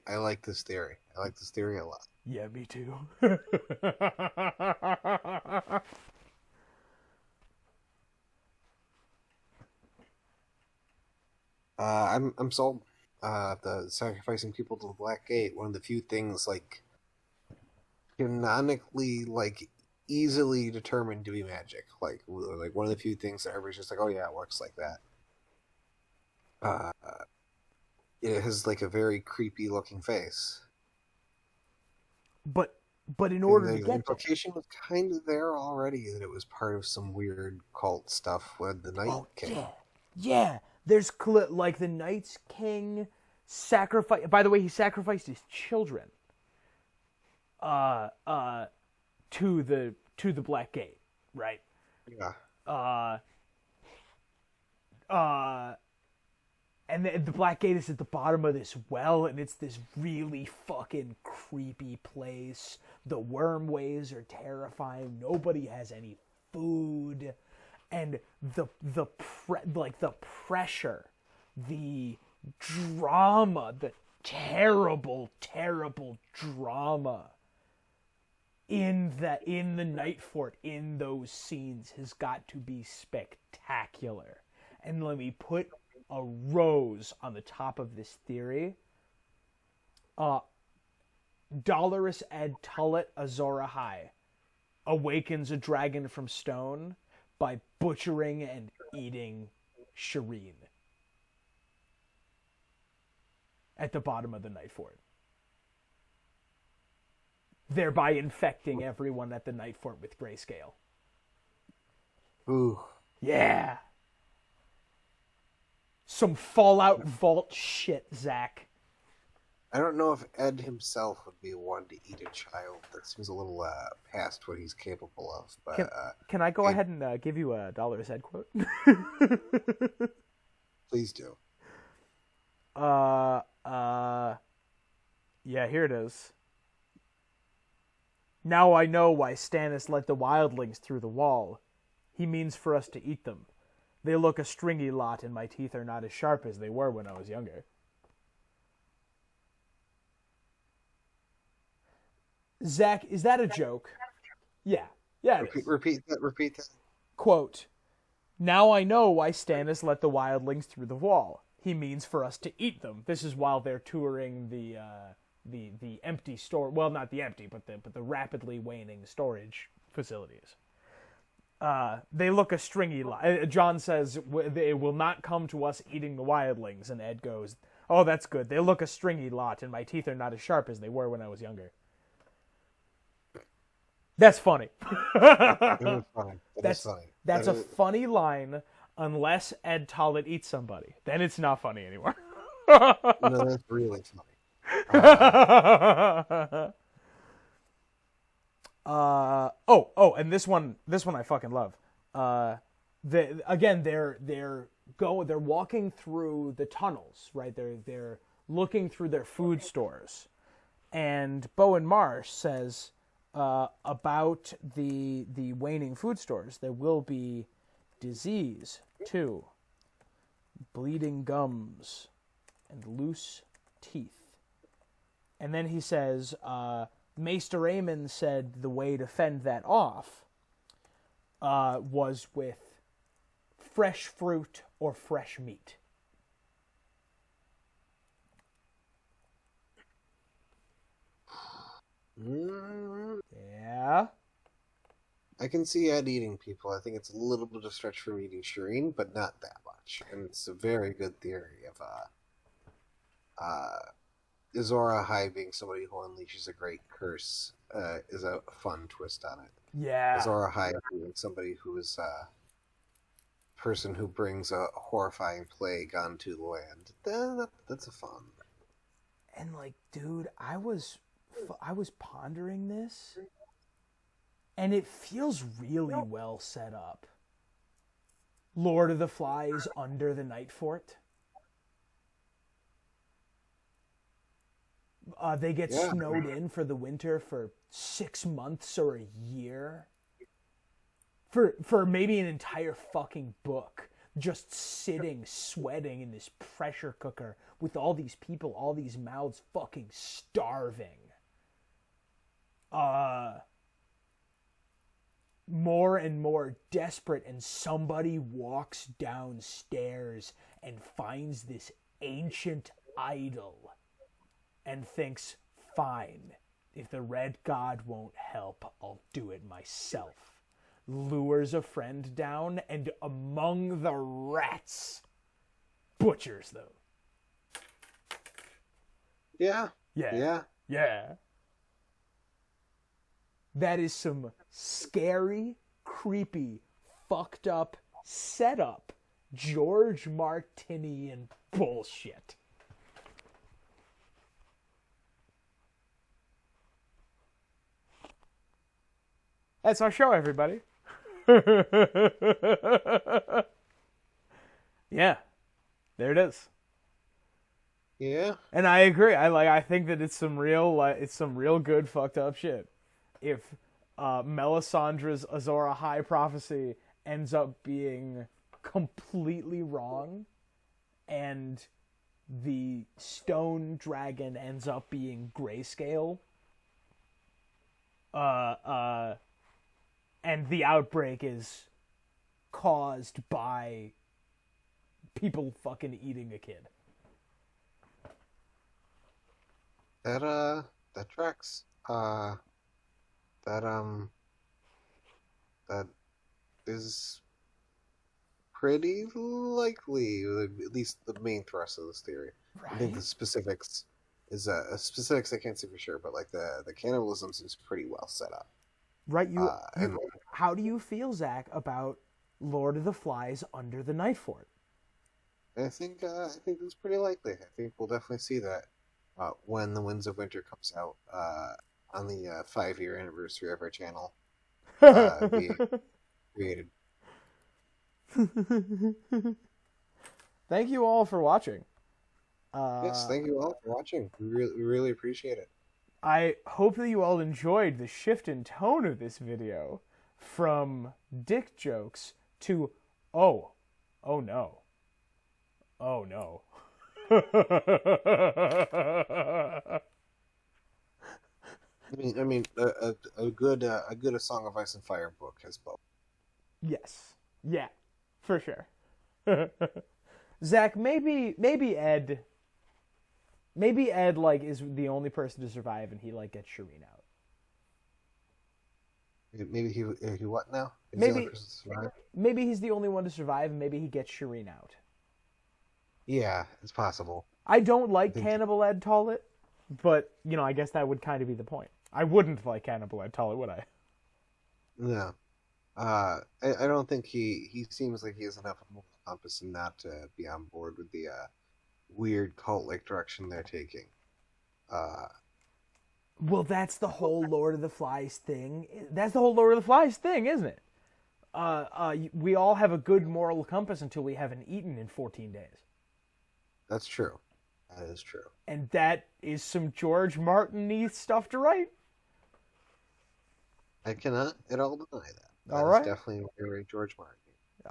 [SPEAKER 2] I like this theory. I like this theory a lot.
[SPEAKER 1] Yeah, me too.
[SPEAKER 2] I'm sold. The sacrificing people to the Black Gate, one of the few things like canonically easily determined to be magic. Like one of the few things that everybody's just like, oh yeah, it works like that. It has a very creepy looking face.
[SPEAKER 1] But in order to get
[SPEAKER 2] the implication was kind of there already that it was part of some weird cult stuff with the Night King.
[SPEAKER 1] Yeah. There's the Night's King sacrifice. By the way, he sacrificed his children. To the Black Gate, right?
[SPEAKER 2] Yeah.
[SPEAKER 1] And the Black Gate is at the bottom of this well, and it's this really fucking creepy place. The wormways are terrifying. Nobody has any food. And the pressure, the drama, the terrible, terrible drama in the Night Fort, in those scenes, has got to be spectacular. And let me put a rose on the top of this theory. Dolorous Ed Tullett Azor Ahai awakens a dragon from stone by butchering and eating Shireen at the bottom of the Night Fort, thereby infecting everyone at the Night Fort with greyscale.
[SPEAKER 2] Ooh.
[SPEAKER 1] Yeah. Some Fallout Vault shit, Zach.
[SPEAKER 2] I don't know if Ed himself would be one to eat a child. That seems a little past what he's capable of. But
[SPEAKER 1] can I go ahead and give you a Dolorous Ed quote?
[SPEAKER 2] Please do.
[SPEAKER 1] Yeah, here it is. Now I know why Stannis let the wildlings through the wall. He means for us to eat them. They look a stringy lot, and my teeth are not as sharp as they were when I was younger. Zach, is that a joke? Yeah. Yeah, it is.
[SPEAKER 2] Repeat that.
[SPEAKER 1] Quote, now I know why Stannis let the wildlings through the wall. He means for us to eat them. This is while they're touring the empty store. Well, not the empty, but the rapidly waning storage facilities. They look a stringy lot. John says they will not come to us eating the wildlings, and Ed goes, "Oh, that's good. They look a stringy lot, and my teeth are not as sharp as they were when I was younger." That's funny.
[SPEAKER 2] That's funny.
[SPEAKER 1] That's a funny line. unless Ed Tollett eats somebody. Then it's not funny anymore.
[SPEAKER 3] No, that's really funny.
[SPEAKER 1] And this one I fucking love. They're walking through the tunnels, right? They're looking through their food stores, and Bowen Marsh says about the waning food stores, there will be disease too, bleeding gums, and loose teeth. And then he says, Maester Aemon said the way to fend that off was with fresh fruit or fresh meat. Yeah?
[SPEAKER 3] I can see Ed eating people. I think it's a little bit of a stretch from eating Shireen, but not that much. And it's a very good theory of Azor Ahai being somebody who unleashes a great curse is a fun twist on it.
[SPEAKER 1] Yeah.
[SPEAKER 3] Azor Ahai being somebody who is a person who brings a horrifying plague onto the land. That's a fun.
[SPEAKER 1] And like, dude, I was pondering this, and it feels really well set up. Lord of the Flies under the Nightfort. They get snowed in for the winter for 6 months or a year. For maybe an entire fucking book. Just sitting, sweating in this pressure cooker with all these people, all these mouths fucking starving. More and more desperate, and somebody walks downstairs and finds this ancient idol and thinks, fine, if the Red God won't help, I'll do it myself. Lures a friend down, and among the rats, butchers them.
[SPEAKER 3] Yeah.
[SPEAKER 1] Yeah. That is some scary, creepy, fucked up, set up George Martinian bullshit. That's our show, everybody. Yeah, there it is.
[SPEAKER 3] Yeah,
[SPEAKER 1] and I agree. I think that it's some real good fucked up shit. If Melisandre's Azor Ahai prophecy ends up being completely wrong, and the stone dragon ends up being greyscale, and the outbreak is caused by people fucking eating a kid.
[SPEAKER 3] That tracks. That is pretty likely, at least the main thrust of this theory. Right. I think the specifics is specifics I can't say for sure, but like the cannibalism seems pretty well set up.
[SPEAKER 1] Right, how do you feel, Zach, about Lord of the Flies under the Nightfort?
[SPEAKER 3] I think that's pretty likely. I think we'll definitely see that when The Winds of Winter comes out on the 5-year anniversary of our channel being created.
[SPEAKER 1] Thank you all for watching.
[SPEAKER 3] Yes, thank you all for watching. We really appreciate it.
[SPEAKER 1] I hope that you all enjoyed the shift in tone of this video from dick jokes to oh no.
[SPEAKER 3] I mean, a good A Song of Ice and Fire book has both.
[SPEAKER 1] Yes, yeah, for sure. Zach, maybe Ed like is the only person to survive, and he like gets Shireen out.
[SPEAKER 3] Maybe he what now?
[SPEAKER 1] Maybe he's the only one to survive, and maybe he gets Shireen out.
[SPEAKER 3] Yeah, it's possible.
[SPEAKER 1] I don't like Cannibal Ed Tollett, but I guess that would kind of be the point. I wouldn't like Cannibal Ed Tollett, would I?
[SPEAKER 3] No.
[SPEAKER 2] I don't think he seems like he has enough of a moral compass and not to be on board with the weird cult-like direction they're taking.
[SPEAKER 1] Well, that's the whole Lord of the Flies thing. That's the whole Lord of the Flies thing, isn't it? We all have a good moral compass until we haven't eaten in 14 days.
[SPEAKER 2] That's true. That is true.
[SPEAKER 1] And that is some George Martin-y stuff to write.
[SPEAKER 2] I cannot at all deny that. That
[SPEAKER 1] All right.
[SPEAKER 2] is definitely very George Martin.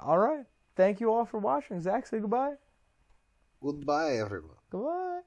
[SPEAKER 1] All right. Thank you all for watching. Zach, say goodbye.
[SPEAKER 2] Goodbye, everyone.
[SPEAKER 1] Goodbye.